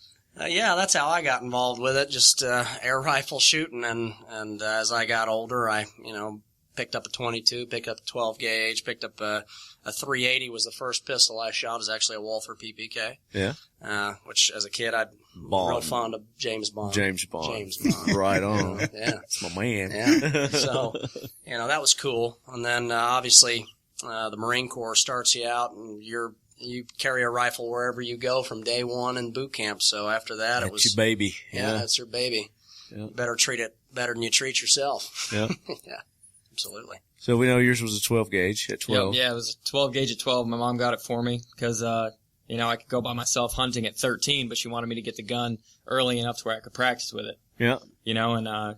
Yeah, that's how I got involved with it. Just air rifle shooting, and as I got older, I picked up a 22, picked up a 12 gauge, picked up a 380 was the first pistol I shot. It was actually a Walther PPK. Yeah. Which as a kid I'm Bond. real fond of James Bond. James Bond. James Bond. Right on. Yeah. That's my man. Yeah. So, that was cool. And then obviously the Marine Corps starts you out, and you carry a rifle wherever you go from day one in boot camp. So after that, That's it was your baby. Yeah, that's your baby. Yeah. You better treat it better than you treat yourself. Yeah. Yeah, absolutely. So we know yours was a 12 gauge at 12. Yep, yeah, it was a 12 gauge at 12. My mom got it for me because, I could go by myself hunting at 13, but she wanted me to get the gun early enough to where I could practice with it. Yeah. And,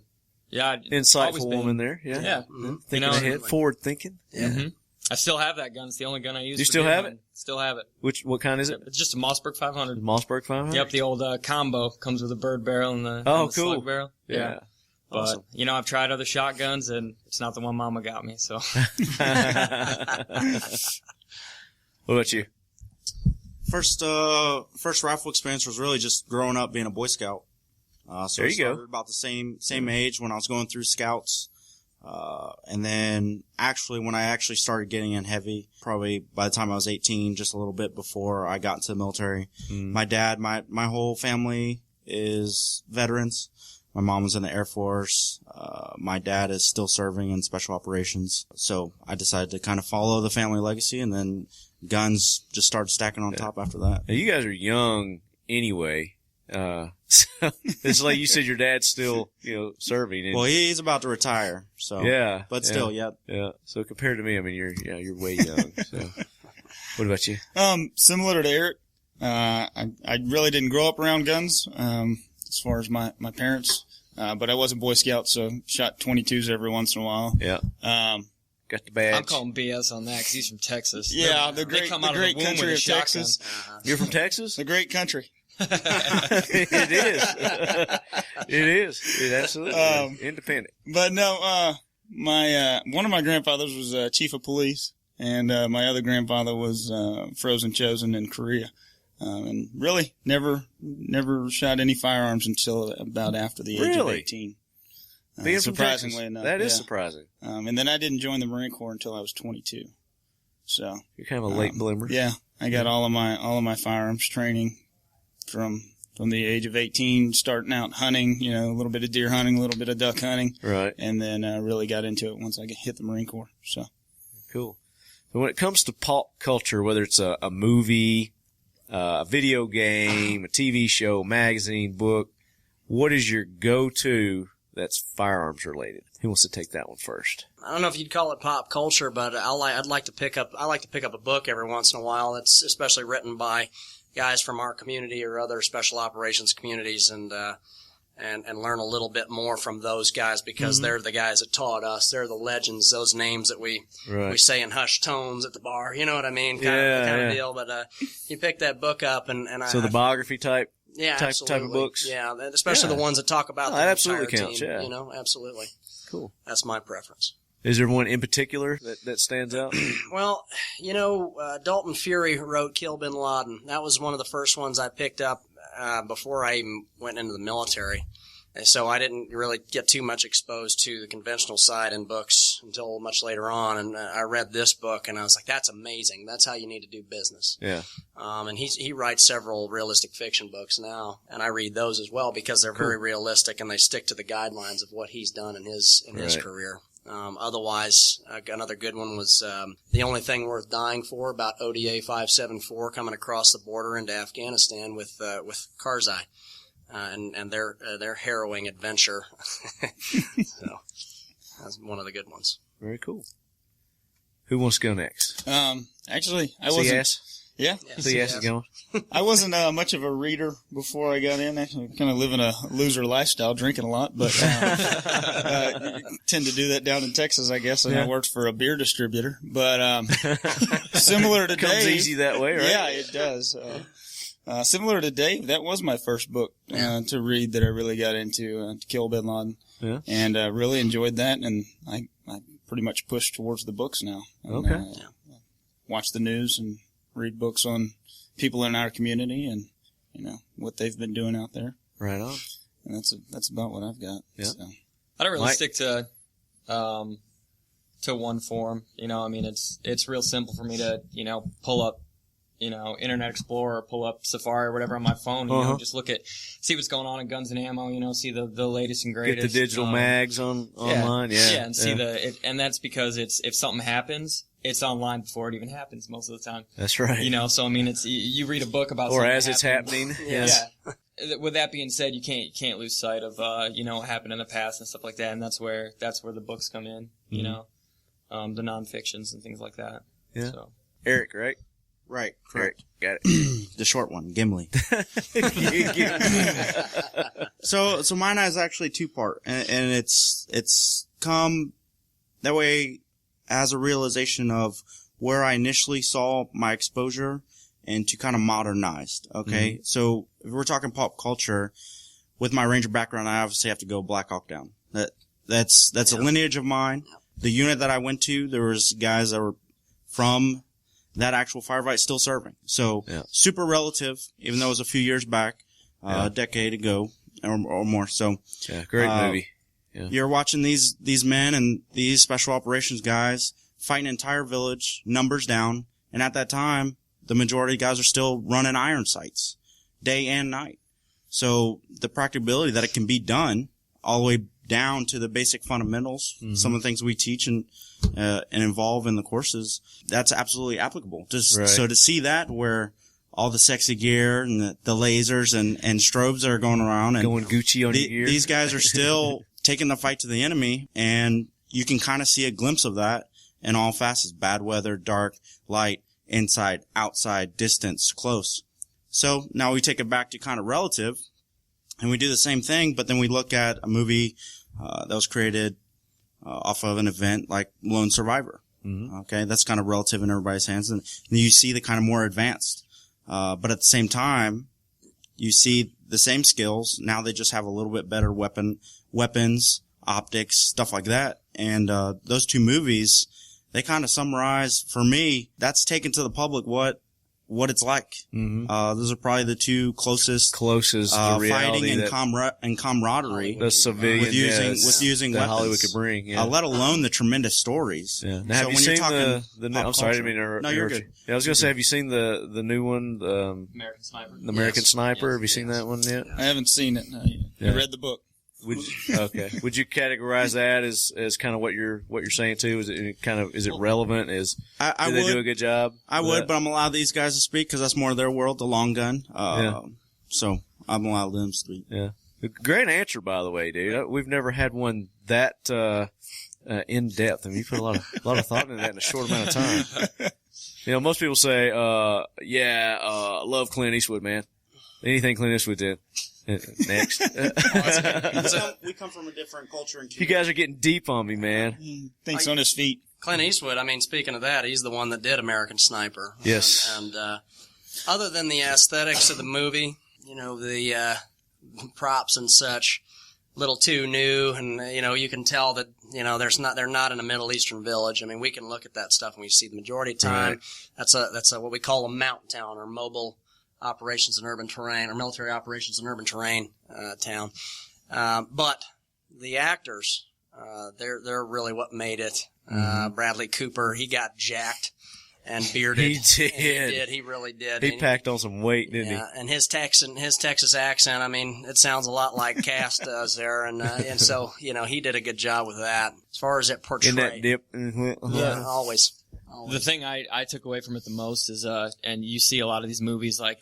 yeah. Insightful woman there. Yeah. Yeah. Mm-hmm. Thinking ahead, forward thinking. Yeah. Mm-hmm. I still have that gun. It's the only gun I use. You for still deer have hunting. it? Still have it. What kind is it? It's just a Mossberg 500. Mossberg 500? Yep, the old combo comes with a bird barrel and the, Oh, and the cool. slug barrel. Yeah. But, Awesome. I've tried other shotguns, and it's not the one Mama got me, so. What about you? First rifle experience was really just growing up being a Boy Scout. So There I you go. started about the same age when I was going through Scouts. And then when I actually started getting in heavy, probably by the time I was 18, just a little bit before I got into the military. My dad, my whole family is veterans. My mom was in the Air Force. My dad is still serving in special operations. So I decided to kind of follow the family legacy, and then guns just started stacking on top after that. Now, you guys are young anyway. So it's like you said, your dad's still, serving. And, well, he's about to retire. So yeah, but still, yeah. So compared to me, I mean, you're way young. So what about you? Similar to Eric, I really didn't grow up around guns, as far as my parents. But I was a Boy Scout, so shot 22s every once in a while. Yeah. Got the badge. I'm calling BS on that because he's from Texas. Yeah, they come out of the womb country with a of shotgun. Texas. You're from Texas? The great country. It is. It is. It absolutely is. Independent. But no, one of my grandfathers was chief of police, and my other grandfather was frozen chosen in Korea. And really never shot any firearms until about after the age of 18. Being surprisingly from Texas, enough. that is surprising. And then I didn't join the Marine Corps until I was 22. So you're kind of a late bloomer. Yeah, I got all of my firearms training from the age of 18, starting out hunting, a little bit of deer hunting, a little bit of duck hunting. Right. And then really got into it once I hit the Marine Corps. So cool. So when it comes to pop culture, whether it's a movie, a video game, a TV show, magazine, book, what is your go-to that's firearms related? Who wants to take that one first? I don't know if you'd call it pop culture, but I like to pick up a book every once in a while. That's especially written by guys from our community or other special operations communities, and learn a little bit more from those guys because they're the guys that taught us. They're the legends, those names that we say in hushed tones at the bar. You know what I mean? Kind of deal. But you pick that book up and the biography type. Yeah, type of books. Yeah, especially the ones that talk about the absolutely entire counts. team. Yeah, Absolutely. Cool. That's my preference. Is there one in particular that stands out? Well, Dalton Fury wrote Kill Bin Laden. That was one of the first ones I picked up before I even went into the military. So I didn't really get too much exposed to the conventional side in books until much later on. And I read this book, and I was like, that's amazing. That's how you need to do business. Yeah. And he writes several realistic fiction books now, and I read those as well because they're very realistic, and they stick to the guidelines of what he's done in his career. Otherwise, another good one was The Only Thing Worth Dying For, about ODA 574 coming across the border into Afghanistan with Karzai. And their harrowing adventure. So that's one of the good ones. Very cool. Who wants to go next? Actually, I wasn't. CS? Yeah. CS is going. I wasn't much of a reader before I got in. Actually, kind of living a loser lifestyle, drinking a lot, but tend to do that down in Texas, I guess. And I worked for a beer distributor, but similar to Comes Dave, easy that way, right? Yeah, it does. Similar to Dave, that was my first book to read that I really got into, to Kill Bin Laden. Yeah. And really enjoyed that, and I pretty much pushed towards the books now. And, watch the news and read books on people in our community and, what they've been doing out there. Right on. And that's about what I've got. Yeah. So. I don't really stick to one form. It's real simple for me to, pull up, Internet Explorer, pull up Safari or whatever on my phone, just see what's going on in Guns and Ammo, see the latest and greatest. Get the digital mags online, and see and that's because if something happens, it's online before it even happens most of the time. That's right. So it's, you read a book about or something as it's happening. Yes. Yeah. With that being said, you can't lose sight of, what happened in the past and stuff like that, and that's where the books come in, the non-fictions and things like that. Yeah. So. Eric, right? Right, correct. Got it. The short one, Gimli. So mine is actually two-part, and it's come that way as a realization of where I initially saw my exposure and to kind of modernized. Okay, mm-hmm. So if we're talking pop culture, with my Ranger background, I obviously have to go Black Hawk Down. That's a lineage of mine. The unit that I went to, there was guys that were from that actual firefight still serving. So super relative, even though it was a few years back, a decade ago or more. So great movie. Yeah. You're watching these men and these special operations guys fight an entire village, numbers down, and at that time, the majority of guys are still running iron sights, day and night. So the practicability that it can be done all the way down to the basic fundamentals, some of the things we teach and involve in the courses, that's absolutely applicable. So to see that where all the sexy gear and the lasers and strobes that are going around. And going Gucci on your gear. These guys are still taking the fight to the enemy, and you can kind of see a glimpse of that in all facets: bad weather, dark, light, inside, outside, distance, close. So now we take it back to kind of relative, and we do the same thing, but then we look at a movie that was created off of an event like Lone Survivor. Mm-hmm. Okay, that's kind of relative in everybody's hands, and you see the kind of more advanced. But at the same time, you see the same skills. Now they just have a little bit better weapons, optics, stuff like that. And those two movies, they kind of summarize, for me, that's taken to the public what it's like. Mm-hmm. Those are probably the two closest to fighting and camaraderie. The civilian, with using that weapons. Hollywood could bring, let alone the tremendous stories. Yeah. Now, have you seen the I'm sorry, I mean, no, you're good. Yeah, I was gonna say, have you seen the new one, American Sniper? The American Sniper. Have you seen that one yet? I haven't seen it. No, I read the book. Would you categorize that as kind of what you're saying too? Is it relevant? Do they do a good job? I would, but I'm allowed these guys to speak because that's more of their world, the long gun. So I'm allowed them to speak. Yeah. Great answer, by the way, dude. We've never had one that in depth. I mean, you put a lot of thought into that in a short amount of time. You know, most people say, love Clint Eastwood, man. Anything Clint Eastwood did. Next. We come from a different culture and community. You guys are getting deep on me, man. Thinks on his feet. Clint Eastwood, I mean, speaking of that, he's the one that did American Sniper. Yes. And other than the aesthetics of the movie, you know, the props and such, a little too new, and, you know, you can tell that, you know, they're not in a Middle Eastern village. I mean, we can look at that stuff and we see the majority of the time. Right. That's what we call a mountain town or mobile operations in urban terrain, or military operations in urban terrain town. But the actors, they're really what made it. Bradley Cooper, he got jacked and bearded. He did. He really did. He packed on some weight, didn't he? And his Texas accent, I mean, it sounds a lot like Cass does there. And so, you know, he did a good job with that. As far as it portrayed. In that dip. Mm-hmm. Yeah, always. The thing I took away from it the most is, and you see a lot of these movies like,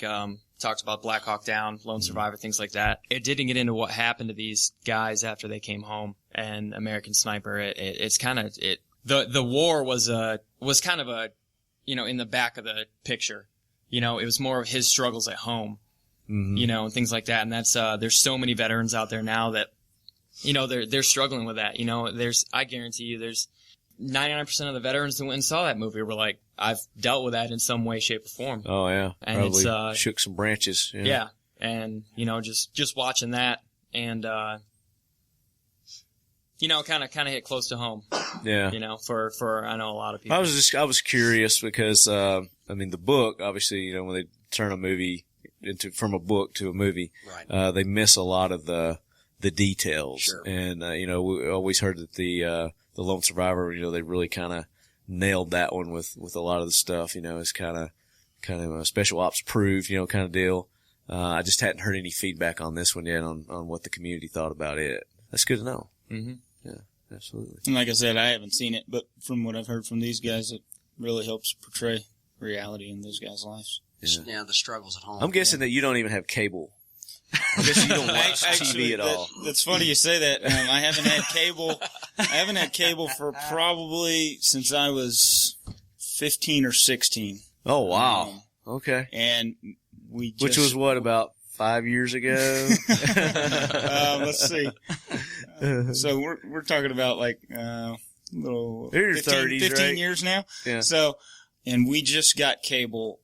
talks about Black Hawk Down, Lone Survivor, things like that. It didn't get into what happened to these guys after they came home. And American Sniper, it's kind of, the war was kind of a, you know, in the back of the picture. You know, it was more of his struggles at home, you know, and things like that. And that's, there's so many veterans out there now that, you know, they're struggling with that. You know, I guarantee you there's 99% of the veterans that went and saw that movie were like, I've dealt with that in some way, shape, or form. Oh yeah. And probably it's, shook some branches. Yeah. Yeah. And, you know, just watching that and, you know, kind of hit close to home. Yeah. You know, for I know a lot of people. I was curious because, I mean, the book, obviously, you know, when they turn a movie from a book to a movie, right. They miss a lot of the details. Sure. And, you know, we always heard that the Lone Survivor, you know, they really kind of nailed that one with a lot of the stuff, you know, it's kind of a special ops proof, you know, kind of deal. I just hadn't heard any feedback on this one yet on what the community thought about it. That's good to know. Mm-hmm. Yeah, absolutely. And like I said, I haven't seen it, but from what I've heard from these guys, it really helps portray reality in those guys' lives. Yeah, the struggles at home. I'm guessing that you don't even have cable. I guess you don't watch TV at all. That's funny you say that. I haven't had cable. I haven't had cable for probably since I was 15 or 16. Oh wow. Okay. And which was what, about 5 years ago? Let's see. So we're talking about like little 15 right? years now. Yeah. So, and we just got cable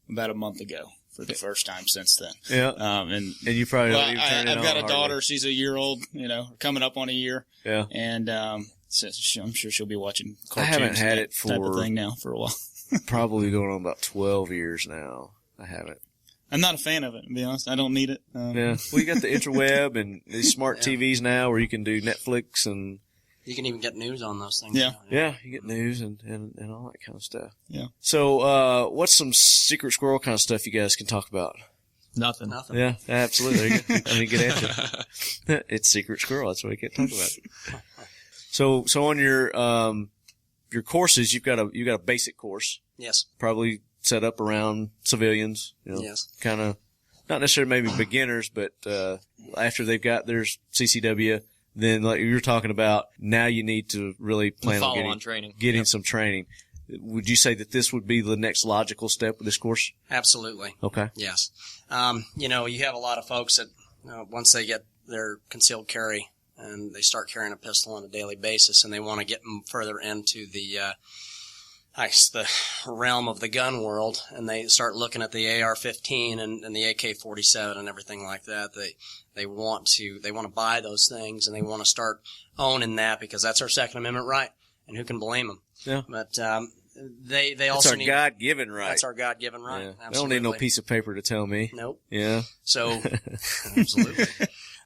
about a month ago. For the first time since then. Yeah. And you probably don't even turn it on. I've got a daughter. She's a year old, you know, coming up on a year. Yeah. And, so I'm sure she'll be watching cartoons. I haven't had it for type of thing now for a while. Probably going on about 12 years now. I haven't. I'm not a fan of it, to be honest. I don't need it. Yeah. Well, you got the interweb and these smart TVs now where you can do Netflix and. You can even get news on those things. Yeah. Yeah, you get news and all that kind of stuff. Yeah. So, what's some secret squirrel kind of stuff you guys can talk about? Nothing. Yeah, absolutely. There you go. I mean, good answer. It's secret squirrel. That's what we can't talk about. So on your courses, you've got a basic course. Yes. Probably set up around civilians, Yes. kind of not necessarily maybe beginners, but after they've got their CCW, then like you're talking about, now you need to really plan on getting some training. Would you say that this would be the next logical step with this course? Absolutely. Okay. Yes. You have a lot of folks that once they get their concealed carry and they start carrying a pistol on a daily basis, and they want to get them further into the realm of the gun world, and they start looking at the AR-15 and the AK-47 and everything like that. They want to buy those things, and they want to start owning that because that's our Second Amendment right, and who can blame them? Yeah. But they also need. That's our God-given right. That's our God-given right. Yeah. Absolutely. They don't need no piece of paper to tell me. Nope. Yeah. So, absolutely.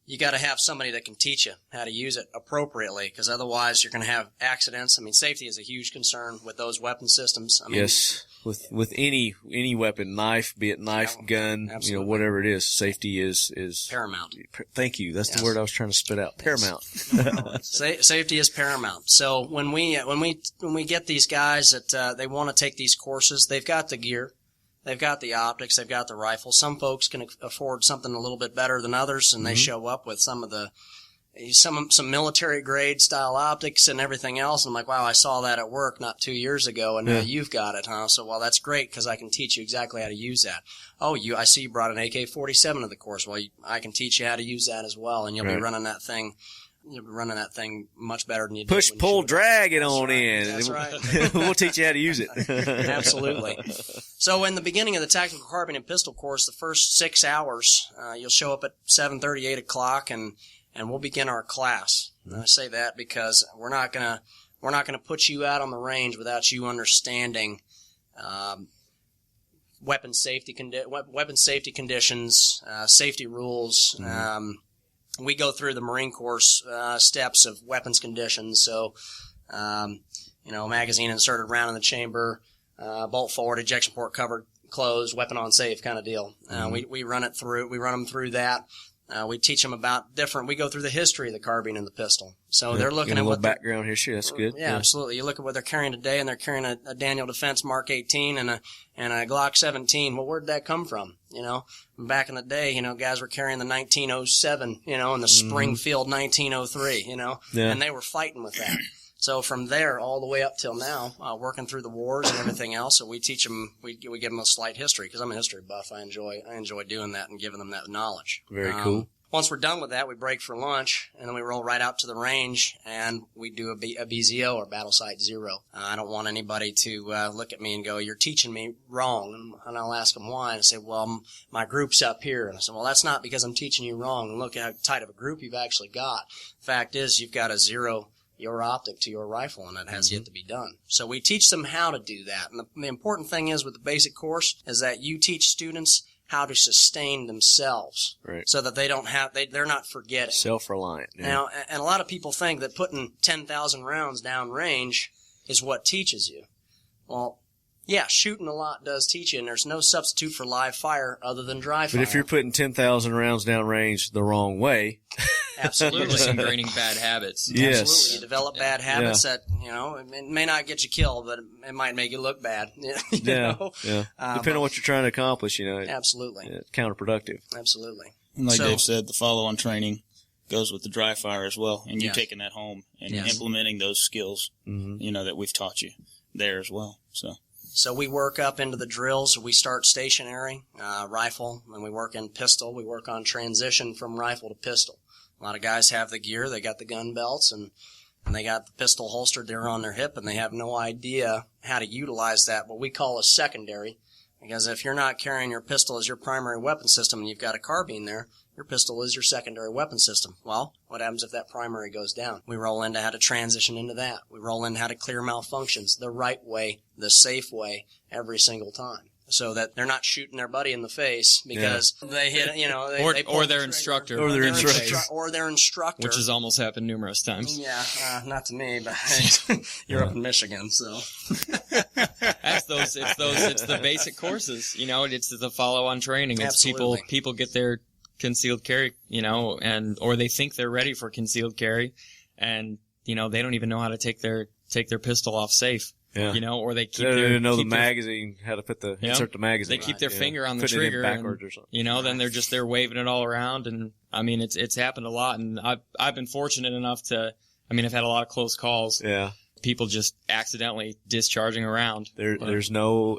You got to have somebody that can teach you how to use it appropriately, because otherwise you're going to have accidents. I mean, safety is a huge concern with those weapon systems. I mean, yes, with any weapon, knife, be it knife, gun, absolutely. Whatever it is, safety is paramount. Thank you. That's the word I was trying to spit out. Paramount. Safety is paramount. So when we get these guys that they want to take these courses, they've got the gear. They've got the optics, they've got the rifle. Some folks can afford something a little bit better than others, and they show up with some military grade style optics and everything else. And I'm like, wow, I saw that at work not 2 years ago, and now you've got it, huh? So, well, that's great because I can teach you exactly how to use that. Oh, I see you brought an AK-47 to the course. Well, I can teach you how to use that as well, and you'll be running that thing. You'll be running that thing much better than you did. Push, pull, drag it on in. That's right. We'll teach you how to use it. Absolutely. So in the beginning of the tactical carbine and pistol course, the first 6 hours, you'll show up at 7:30, 8 o'clock, and we'll begin our class. And I say that because we're not gonna put you out on the range without you understanding weapon safety conditions, safety rules. We go through the Marine Corps steps of weapons conditions. So, magazine inserted round in the chamber, bolt forward, ejection port covered, closed, weapon on safe kind of deal. We run them through that. We teach them about we go through the history of the carbine and the pistol. So they're looking at what background history. That's good. Yeah, absolutely. You look at what they're carrying today, and they're carrying a Daniel Defense Mark 18 and a Glock 17. Well, where'd that come from? Back in the day, guys were carrying the 1907, and the Springfield 1903, and they were fighting with that. So from there all the way up till now, working through the wars and everything else, so we teach them, we give them a slight history, because I'm a history buff. I enjoy doing that and giving them that knowledge. Very cool. Once we're done with that, we break for lunch, and then we roll right out to the range, and we do a BZO, or Battle Site Zero. I don't want anybody to look at me and go, "You're teaching me wrong." And I'll ask them why, and I say, "Well, my group's up here." And I say, "Well, that's not because I'm teaching you wrong. And look at how tight of a group you've actually got. Fact is, you've got to zero your optic to your rifle, and that has yet to be done." So we teach them how to do that. And the important thing is with the basic course is that you teach students how to sustain themselves, right, so that they're not forgetting. Self-reliant. Yeah. Now, and a lot of people think that putting 10,000 rounds down range is what teaches you. Well, yeah, shooting a lot does teach you, and there's no substitute for live fire other than dry fire. But if you're putting 10,000 rounds down range the wrong way, absolutely, you're just ingraining bad habits. Yes. Absolutely, you develop bad habits that it may not get you killed, but it might make you look bad. Yeah. Depending on what you're trying to accomplish, Absolutely, it's counterproductive. Absolutely. And like Dave said, the follow-on training goes with the dry fire as well, and you taking that home and implementing those skills, that we've taught you there as well. So we work up into the drills. We start stationary, rifle, and we work in pistol. We work on transition from rifle to pistol. A lot of guys have the gear. They got the gun belts, and they got the pistol holstered there on their hip, and they have no idea how to utilize that, what we call a secondary. Because if you're not carrying your pistol as your primary weapon system and you've got a carbine there, your pistol is your secondary weapon system. Well, what happens if that primary goes down? We roll into how to transition into that. We roll into how to clear malfunctions the right way, the safe way, every single time, so that they're not shooting their buddy in the face because they hit, or their instructor. Or their instructor. Or their instructor. Which has almost happened numerous times. Yeah, not to me, but you're up in Michigan, so. It's the basic courses, it's the follow-on training. It's Absolutely. people get their concealed carry, or they think they're ready for concealed carry, and, they don't even know how to take their pistol off safe. Yeah. You know, or they keep They don't even know the keep their- magazine, how to put insert the magazine. They keep their Yeah. finger on the Putting it in trigger, backwards and, or something. you know, then they're just there waving it all around, and I mean, it's happened a lot, and I've been fortunate enough to, I mean, I've had a lot of close calls. Yeah. People just accidentally discharging around. There's no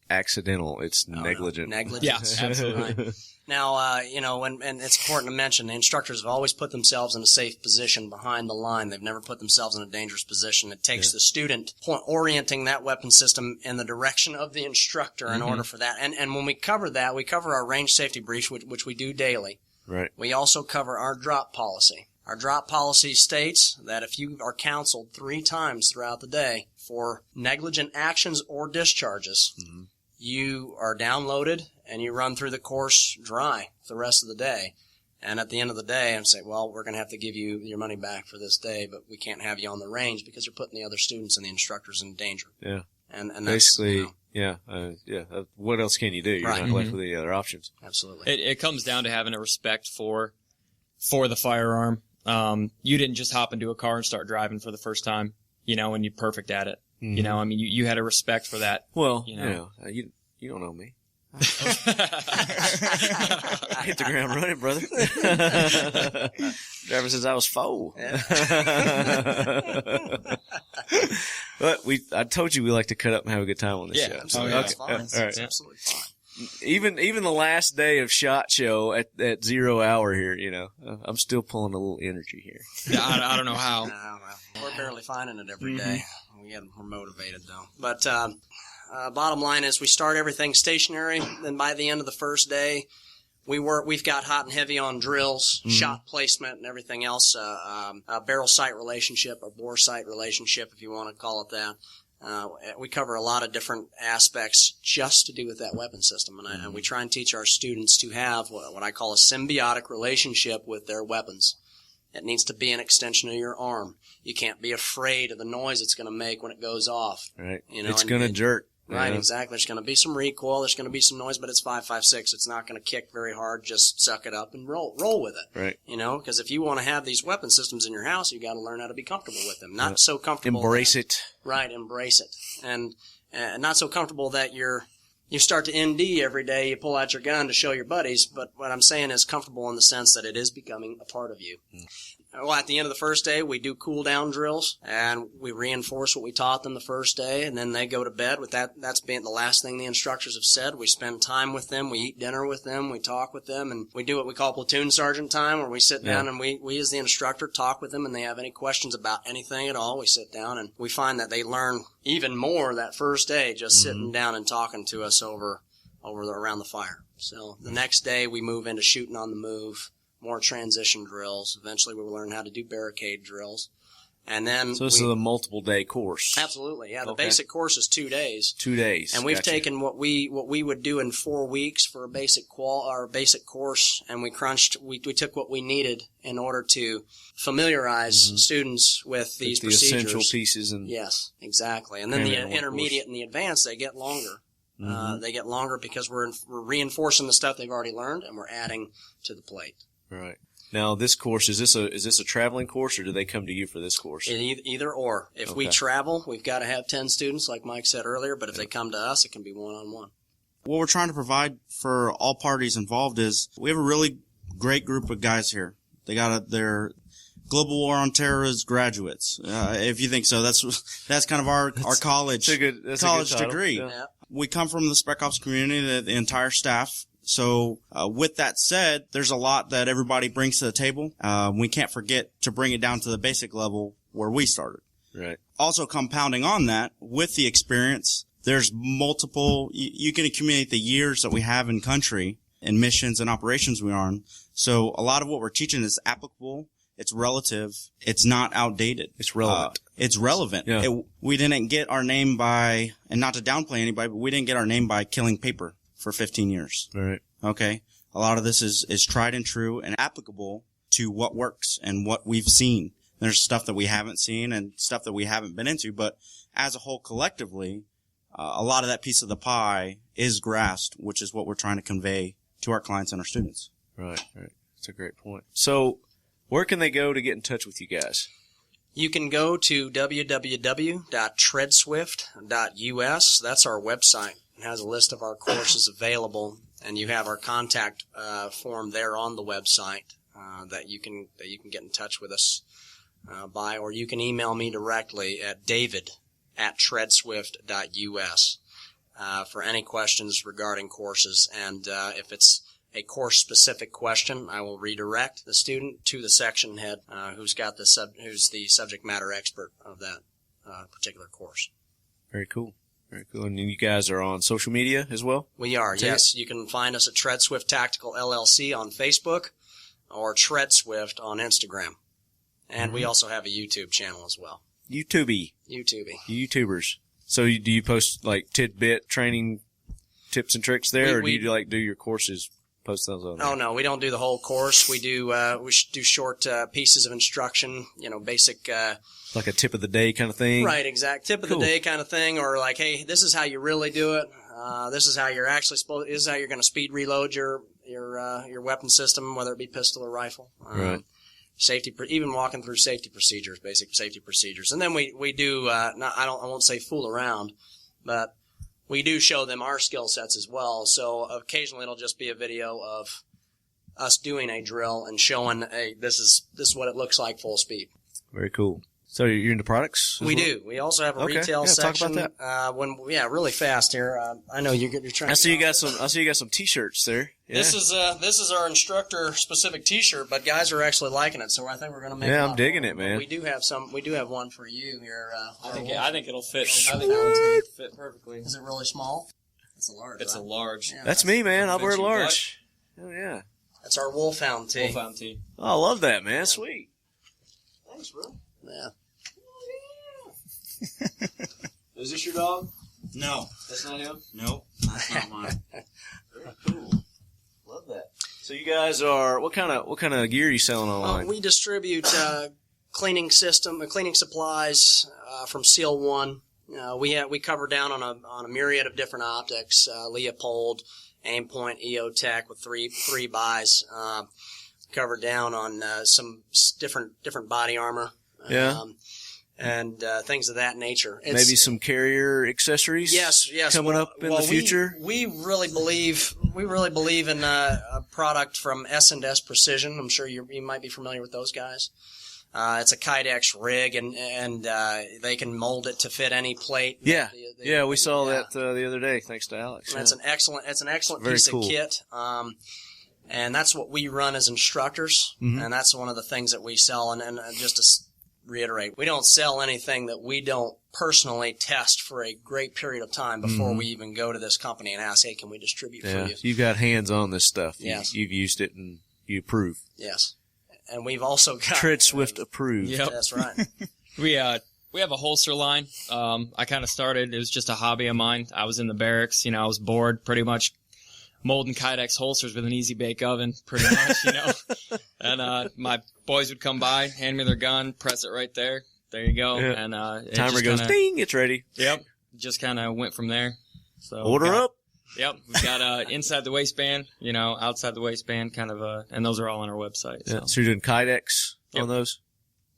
accidental. It's negligent. Negligent. Yeah, absolutely. Right. Now, you know, and it's important to mention, the instructors have always put themselves in a safe position behind the line. They've never put themselves in a dangerous position. It takes the student orienting that weapon system in the direction of the instructor in order for that. And when we cover that, we cover our range safety briefs, which we do daily. Right. We also cover our drop policy. Our drop policy states that if you are counseled 3 times throughout the day for negligent actions or discharges, you are downloaded and you run through the course dry the rest of the day. And at the end of the day, I'm saying, well, we're going to have to give you your money back for this day, but we can't have you on the range because you're putting the other students and the instructors in danger. Yeah. And basically, that's, you know, what else can you do? You're Right. not left with any other options. absolutely. It comes down to having a respect for the firearm. You didn't just hop into a car and start driving for the first time, you know, and you're perfect at it. You know, I mean, you had a respect for that. Well, you know. You don't know me. I hit the ground running, brother. Driving since I was 4. But I told you we like to cut up and have a good time on this show. Absolutely. yeah. That's fine. All That's right. absolutely fine. Even the last day of SHOT Show at 0 hour here, you know, I'm still pulling a little energy here. Yeah, I don't know how. Well, we're barely finding it every day. We're motivated though. But bottom line is, we start everything stationary. Then by the end of the first day, we've got hot and heavy on drills, shot placement, and everything else. A barrel sight relationship, or bore sight relationship, if you want to call it that. We cover a lot of different aspects just to do with that weapon system, and we try and teach our students to have what I call a symbiotic relationship with their weapons. It needs to be an extension of your arm. You can't be afraid of the noise it's going to make when it goes off. Right. You know, It's going to jerk. Right, Yeah. exactly. There's going to be some recoil. There's going to be some noise, but it's 5.56. It's not going to kick very hard. Just suck it up and roll with it. Right. You know, because if you want to have these weapon systems in your house, you got to learn how to be comfortable with them. Not so comfortable. Embrace that- it. Right, embrace it, and not so comfortable that you start to ND every day. You pull out your gun to show your buddies. But what I'm saying is comfortable in the sense that it is becoming a part of you. Well, at the end of the first day, we do cool down drills, and we reinforce what we taught them the first day, and then they go to bed with that. That's being the last thing the instructors have said. We spend time with them, we eat dinner with them, we talk with them, and we do what we call platoon sergeant time, where we sit down and we as the instructor talk with them, and they have any questions about anything at all. We sit down, and we find that they learn even more that first day just sitting down and talking to us around the fire. So the next day, we move into shooting on the move. More transition drills. Eventually, we will learn how to do barricade drills. And then So this is a multiple day course. Absolutely, yeah. The Okay. basic course is 2 days. 2 days. And we've Gotcha. taken what we would do in 4 weeks for a basic basic course, and we took what we needed in order to familiarize students with these the procedures. essential pieces and Yes, exactly. And then Cram the it in one intermediate course. and the advanced, they get longer. They get longer because we're reinforcing the stuff they've already learned, and we're adding to the plate. Right. Now, this course, is this a traveling course, or do they come to you for this course? Either or. If we Okay. travel, we've got to have 10 students, like Mike said earlier, but if they come to us, it can be one-on-one. What we're trying to provide for all parties involved is we have a really great group of guys here. They got their Global War on Terror's graduates. If you think so, that's kind of our college That's a good title. degree. Yeah. Yeah. We come from the Spec Ops community, the entire staff. So with that said, there's a lot that everybody brings to the table. We can't forget to bring it down to the basic level where we started. Right. Also compounding on that, with the experience, there's multiple, you can accumulate the years that we have in country and missions and operations we are on. So a lot of what we're teaching is applicable. It's relative. It's not outdated. It's relevant. It's relevant. Yeah. We didn't get our name by, and not to downplay anybody, but we didn't get our name by killing paper for 15 years. Right. Okay. A lot of this is tried and true and applicable to what works and what we've seen. There's stuff that we haven't seen and stuff that we haven't been into, but as a whole collectively, a lot of that piece of the pie is grasped, which is what we're trying to convey to our clients and our students. Right. Right. That's a great point. So, where can they go to get in touch with you guys? You can go to www.treadswift.us. That's our website. It has a list of our courses available, and you have our contact form there on the website that you can get in touch with us by, or you can email me directly at david@treadswift.us for any questions regarding courses. And if it's a course-specific question, I will redirect the student to the section head who's the subject matter expert of that particular course. Very cool. Very cool. And you guys are on social media as well? We are, yes. You can find us at TreadSwift Tactical LLC on Facebook or TreadSwift on Instagram. And we also have a YouTube channel as well. YouTubers. So do you post like tidbit training tips and tricks there, or do you do your courses? Post those on there? Oh, no, we don't do the whole course. We do short pieces of instruction, basic like a tip of the day kind of thing. Right, exact tip of the day kind of thing, or like, hey, this is how you really do it. This is how you're actually this is how you're going to speed reload your weapon system, whether it be pistol or rifle. Right. Safety, even walking through safety procedures, basic safety procedures, and then we do. I won't say fool around, but we do show them our skill sets as well. So occasionally it'll just be a video of us doing a drill and showing, hey, this is what it looks like full speed. Very cool. So you're into products? We do. We also have a retail section. Talk about that. Really fast here. I know you're trying. I see you got some T-shirts there. Yeah. This is our instructor specific T-shirt, but guys are actually liking it, so I think we're going to make. Yeah, I'm digging it, man. We do have one for you here. I think it'll fit. I think it'll fit perfectly. Is it really small? It's a large. It's a large. Yeah, that's me, man. I'll wear a large. Oh yeah. That's our Wolfhound tee. Wolfhound tee. Oh, I love that, man. Sweet. Thanks, bro. Yeah. Is this your dog? No. That's not him? Nope. That's not mine. Very cool. Love that. So you guys are what kind of gear are you selling online? We distribute cleaning supplies from Seal One. We cover down on a myriad of different optics. Leopold, Aimpoint, EOTech with three buys. Cover down on some different body armor. Yeah. And things of that nature. Maybe some carrier accessories. Yes. Coming up in the future. We really believe in a product from S&S Precision. I'm sure you might be familiar with those guys. It's a Kydex rig, and they can mold it to fit any plate. Yeah, we saw that the other day. Thanks to Alex. And it's an excellent piece of kit. And that's what we run as instructors, and that's one of the things that we sell. And just to reiterate, we don't sell anything that we don't personally test for a great period of time before we even go to this company and ask, hey, can we distribute for you? You've got hands on this stuff. Yes. You've used it and you approve. Yes. And we've also got TreadSwift approved. Yep. That's right. We have a holster line. I kind of started, it was just a hobby of mine. I was in the barracks, I was bored, pretty much molding Kydex holsters with an easy bake oven, pretty much, And my boys would come by, hand me their gun, press it right there. There you go. Yeah. And timer goes ding, it's ready. Yep. Just kind of went from there. So order up. Yep. We've got inside the waistband, outside the waistband, kind of and those are all on our website. Yeah. So you're doing Kydex on those?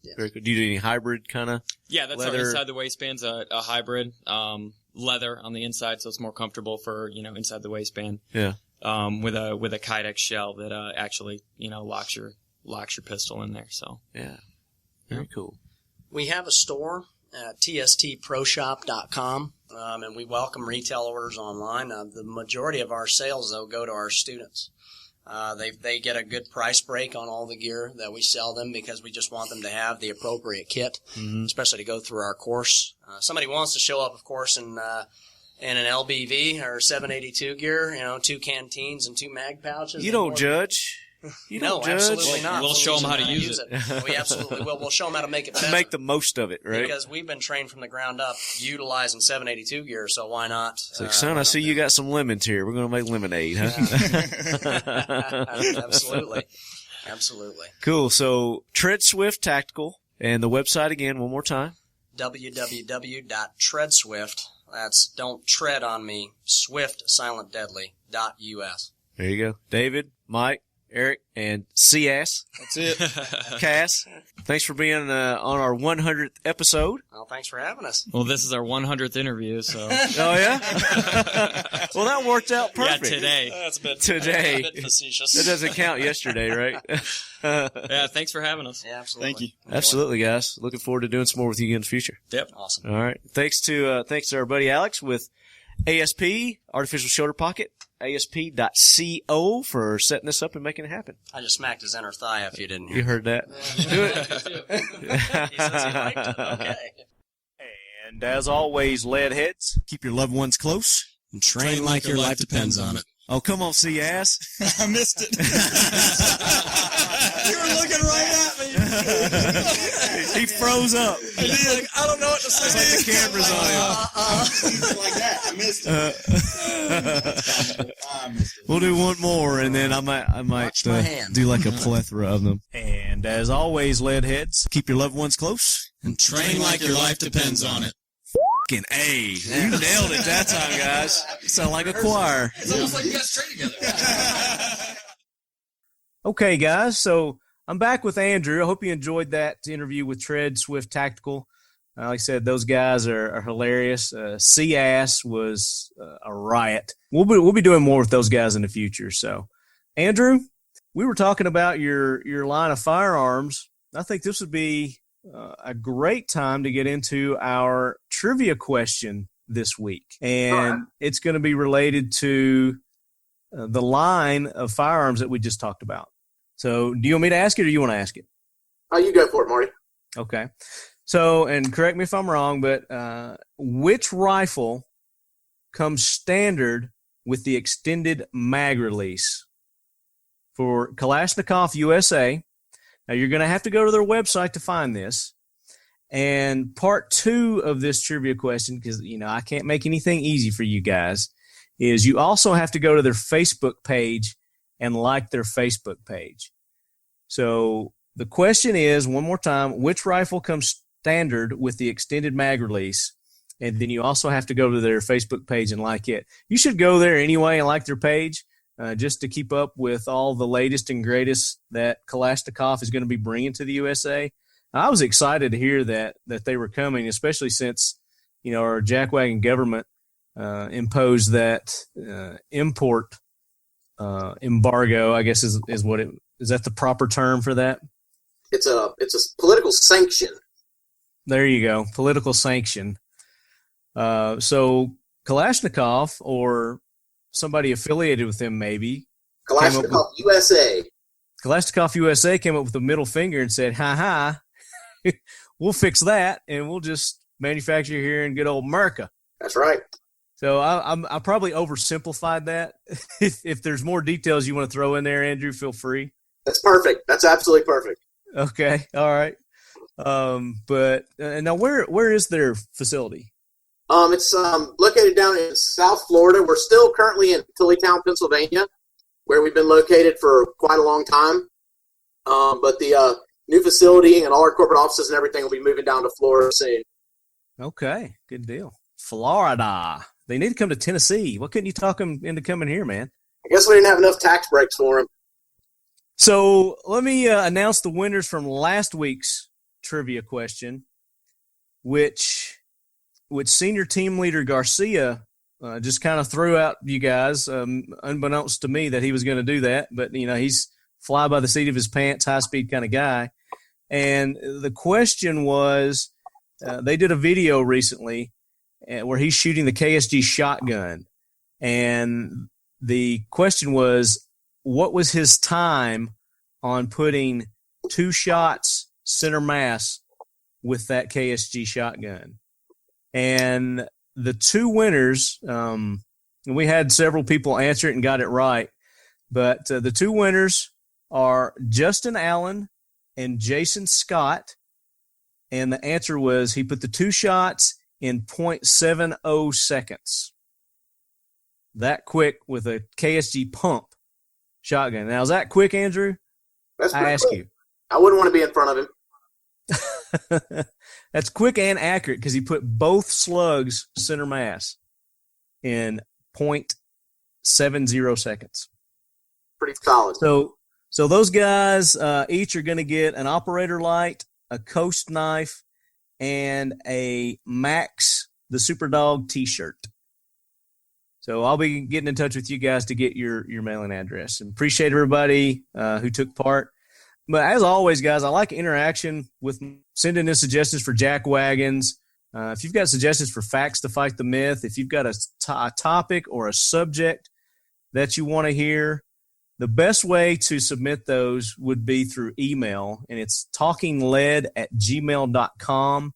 Yes. Very good. Do you do any hybrid kind of? Yeah, that's leather? Our inside the waistband's a hybrid. Leather on the inside, so it's more comfortable for, inside the waistband. Yeah. With a Kydex shell that actually, locks your pistol in there. So yeah. Very cool. We have a store at tstproshop.com, and we welcome retail orders online. The majority of our sales, though, go to our students. They get a good price break on all the gear that we sell them because we just want them to have the appropriate kit, especially to go through our course. Somebody wants to show up, of course, in an LBV or 782 gear, 2 canteens and 2 mag pouches. You don't judge. You don't judge. Absolutely not. We'll show them how to use it. We absolutely will. We'll show them how to make it better. Make the most of it, right? Because we've been trained from the ground up utilizing 782 gear, so why not? It's like, son, I see you got some lemons here. We're going to make lemonade, huh? Absolutely. Absolutely. Cool. So, TreadSwift Tactical, and the website again, one more time. www.treadswift. That's don't tread on me. Swift, silent, deadly. .us. There you go. David, Mike, Eric, and CS. That's it. Cass, thanks for being on our 100th episode. Well, thanks for having us. Well, this is our 100th interview, so. Oh, yeah? Well, that worked out perfect. Yeah, today. That's a bit facetious. That doesn't count yesterday, right? Yeah, thanks for having us. Yeah, absolutely. Thank you. Absolutely, guys. Looking forward to doing some more with you again in the future. Yep. Awesome. All right. Thanks to our buddy Alex with ASP, Artificial Shoulder Pocket, ASP.co for setting this up and making it happen. I just smacked his inner thigh if you didn't hear. You heard that. Do it. He says he liked it. Okay. And as always, lead heads, keep your loved ones close and train like your life depends on it. Oh, come on, CS. I missed it. You were looking right at me. He froze up. He's like, I don't know what to say. It's like the camera's on him. Like that. I missed it. We'll do one more, and then I might my hand. do like a plethora of them. And as always, lead heads, keep your loved ones close and train like your life depends on it. F***ing A. You nailed it that time, guys. You sound like a choir. It's almost like you guys train together. Okay, guys, so I'm back with Andrew. I hope you enjoyed that interview with Tread Swift Tactical. Like I said, those guys are hilarious. C-Ass was a riot. We'll be doing more with those guys in the future. So, Andrew, we were talking about your line of firearms. I think this would be a great time to get into our trivia question this week. And it's going to be related to the line of firearms that we just talked about. So do you want me to ask it or do you want to ask it? Oh, you go for it, Marty. Okay. So, and correct me if I'm wrong, but which rifle comes standard with the extended mag release? For Kalashnikov USA, now you're going to have to go to their website to find this. And part 2 of this trivia question, because, I can't make anything easy for you guys, is you also have to go to their Facebook page and like their Facebook page. So the question is, one more time, which rifle comes standard with the extended mag release? And then you also have to go to their Facebook page and like it. You should go there anyway and like their page just to keep up with all the latest and greatest that Kalashnikov is going to be bringing to the USA. I was excited to hear that they were coming, especially since, our jackwagon government imposed that import embargo, I guess is that the proper term for that? It's a political sanction. There you go. Political sanction. So Kalashnikov or somebody affiliated with him maybe. Kalashnikov USA. Kalashnikov USA came up with a middle finger and said, ha, we'll fix that and we'll just manufacture here in good old America. That's right. So I probably oversimplified that. If there's more details you want to throw in there, Andrew, feel free. That's perfect. That's absolutely perfect. Okay. All right. But now where is their facility? It's located down in South Florida. We're still currently in Tullytown, Pennsylvania, where we've been located for quite a long time. But the new facility and all our corporate offices and everything will be moving down to Florida soon. Okay. Good deal. Florida. They need to come to Tennessee. Why couldn't you talk them into coming here, man? I guess we didn't have enough tax breaks for them. So let me announce the winners from last week's trivia question, which senior team leader Garcia just kind of threw out you guys, unbeknownst to me that he was going to do that. But, he's fly by the seat of his pants, high-speed kind of guy. And the question was, they did a video recently where he's shooting the KSG shotgun. And the question was, what was his time on putting 2 shots center mass with that KSG shotgun? And the 2 winners, we had several people answer it and got it right, but the 2 winners are Justin Allen and Jason Scott. And the answer was he put the 2 shots in 0.70 seconds. That quick with a KSG pump shotgun. Now, is that quick, Andrew? That's pretty I ask quick. you. I wouldn't want to be in front of him. That's quick and accurate because he put both slugs center mass in 0.70 seconds. Pretty solid. So So those guys each are going to get an operator light, a Coast knife, and a Max the Superdog t-shirt. So I'll be getting in touch with you guys to get your mailing address. And appreciate everybody who took part. But as always, guys, I like interaction with sending in suggestions for jack wagons. If you've got suggestions for facts to fight the myth, if you've got a topic or a subject that you want to hear, the best way to submit those would be through email, and it's talkingled@gmail.com.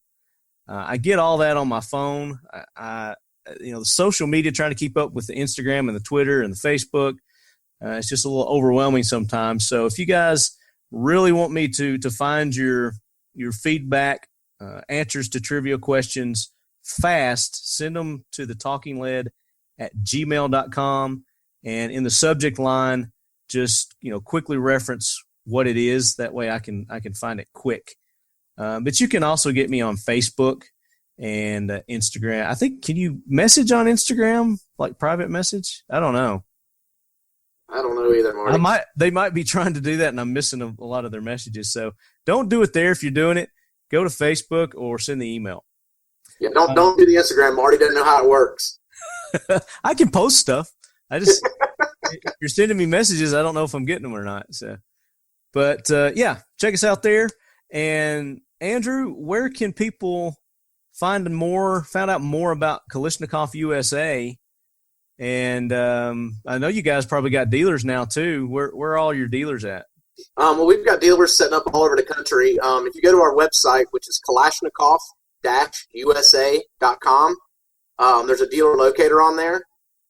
I get all that on my phone. The social media, trying to keep up with the Instagram and the Twitter and the Facebook, it's just a little overwhelming sometimes. So if you guys really want me to find your feedback, answers to trivia questions fast, send them to the talkingled@gmail.com, and in the subject line, just quickly reference what it is. That way I can find it quick. But you can also get me on Facebook and Instagram. I think, can you message on Instagram, like private message? I don't know. I don't know either, Marty. They might be trying to do that, and I'm missing a lot of their messages. So don't do it there. If you're doing it, go to Facebook or send the email. Yeah, don't do the Instagram. Marty doesn't know how it works. I can post stuff. If you're sending me messages, I don't know if I'm getting them or not. So, but check us out there. And Andrew, where can people find out more about Kalashnikov USA? And I know you guys probably got dealers now too. Where are all your dealers at? Well, we've got dealers setting up all over the country. If you go to our website, which is Kalashnikov-USA.com, there's a dealer locator on there.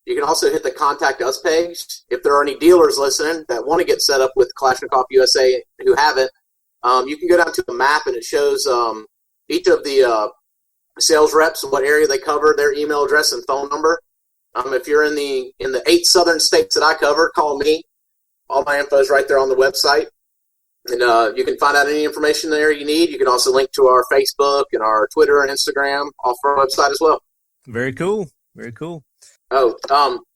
You can also hit the Contact Us page. If there are any dealers listening that want to get set up with Kalashnikov USA who haven't, you can go down to the map, and it shows each of the sales reps and what area they cover, their email address and phone number. If you're in the 8 southern states that I cover, call me. All my info is right there on the website. And you can find out any information there you need. You can also link to our Facebook and our Twitter and Instagram off our website as well. Very cool. Very cool. Oh,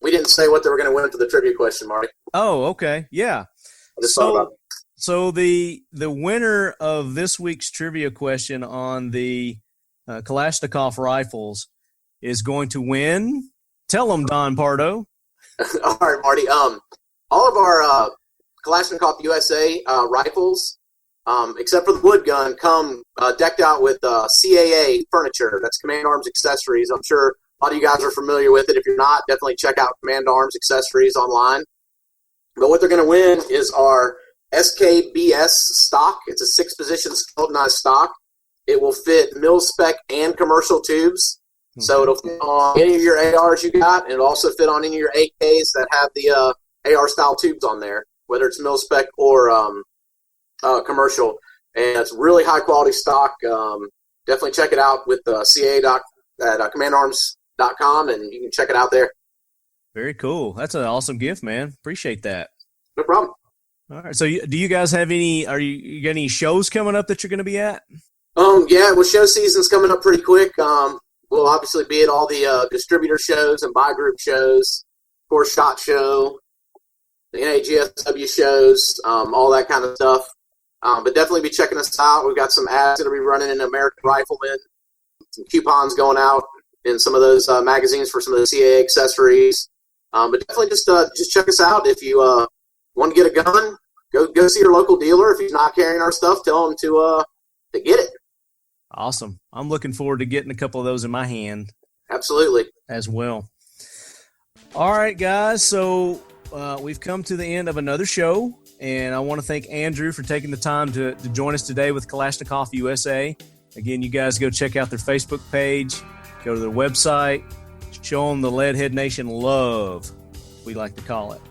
we didn't say what they were going to win for the trivia question, Marty. Oh, okay. Yeah. I just thought about it. So the winner of this week's trivia question on the Kalashnikov rifles is going to win. Tell them, Don Pardo. All right, Marty. All of our Kalashnikov USA rifles, except for the wood gun, come decked out with CAA furniture. That's Command Arms Accessories. I'm sure a lot of you guys are familiar with it. If you're not, definitely check out Command Arms Accessories online. But what they're going to win is our SKBS stock. It's a 6-position skeletonized stock. It will fit mil-spec and commercial tubes. Okay. So it'll fit on any of your ARs you got, and it'll also fit on any of your AKs that have the AR-style tubes on there, whether it's mil-spec or commercial. And it's really high-quality stock. Definitely check it out with CA at commandarms.com, and you can check it out there. Very cool. That's an awesome gift, man. Appreciate that. No problem. All right. So do you guys have you got any shows coming up that you're going to be at? Yeah, well, show season's coming up pretty quick. We'll obviously be at all the distributor shows and buy group shows, of course, SHOT Show, the NAGSW shows, all that kind of stuff. But definitely be checking us out. We've got some ads that will be running in American Rifleman, some coupons going out in some of those magazines for some of the CAA accessories. But definitely just check us out. If you want to get a gun, go see your local dealer. If he's not carrying our stuff, tell him to get it. Awesome. I'm looking forward to getting a couple of those in my hand. Absolutely. As well. All right, guys. So we've come to the end of another show, and I want to thank Andrew for taking the time to join us today with Kalashnikov USA. Again, you guys go check out their Facebook page, go to their website, show them the Leadhead Nation love, we like to call it.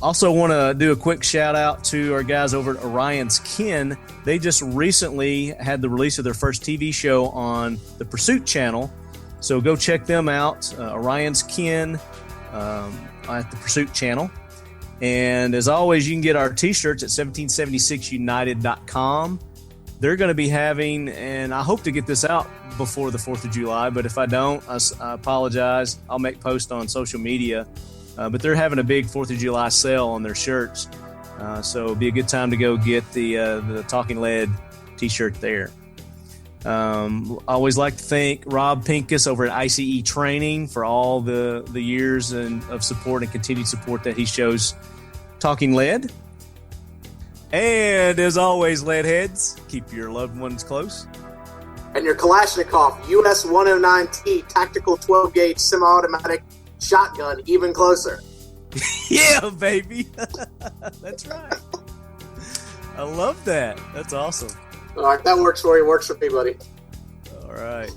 Also want to do a quick shout out to our guys over at Orion's Kin. They just recently had the release of their first TV show on the Pursuit channel. So go check them out, Orion's Kin at the Pursuit channel. And as always, you can get our t-shirts at 1776united.com. They're going to be having, and I hope to get this out before the 4th of July, but if I don't, I apologize. I'll make posts on social media. But they're having a big 4th of July sale on their shirts. So it'll be a good time to go get the Talking Lead t-shirt there. I always like to thank Rob Pincus over at ICE Training for all the years of support and continued support that he shows Talking Lead. And as always, Leadheads, keep your loved ones close. And your Kalashnikov US 109T tactical 12-gauge semi-automatic shotgun even closer. Yeah, baby. That's right. I love that. That's awesome. All right, that works for you. Works for me, buddy. All right.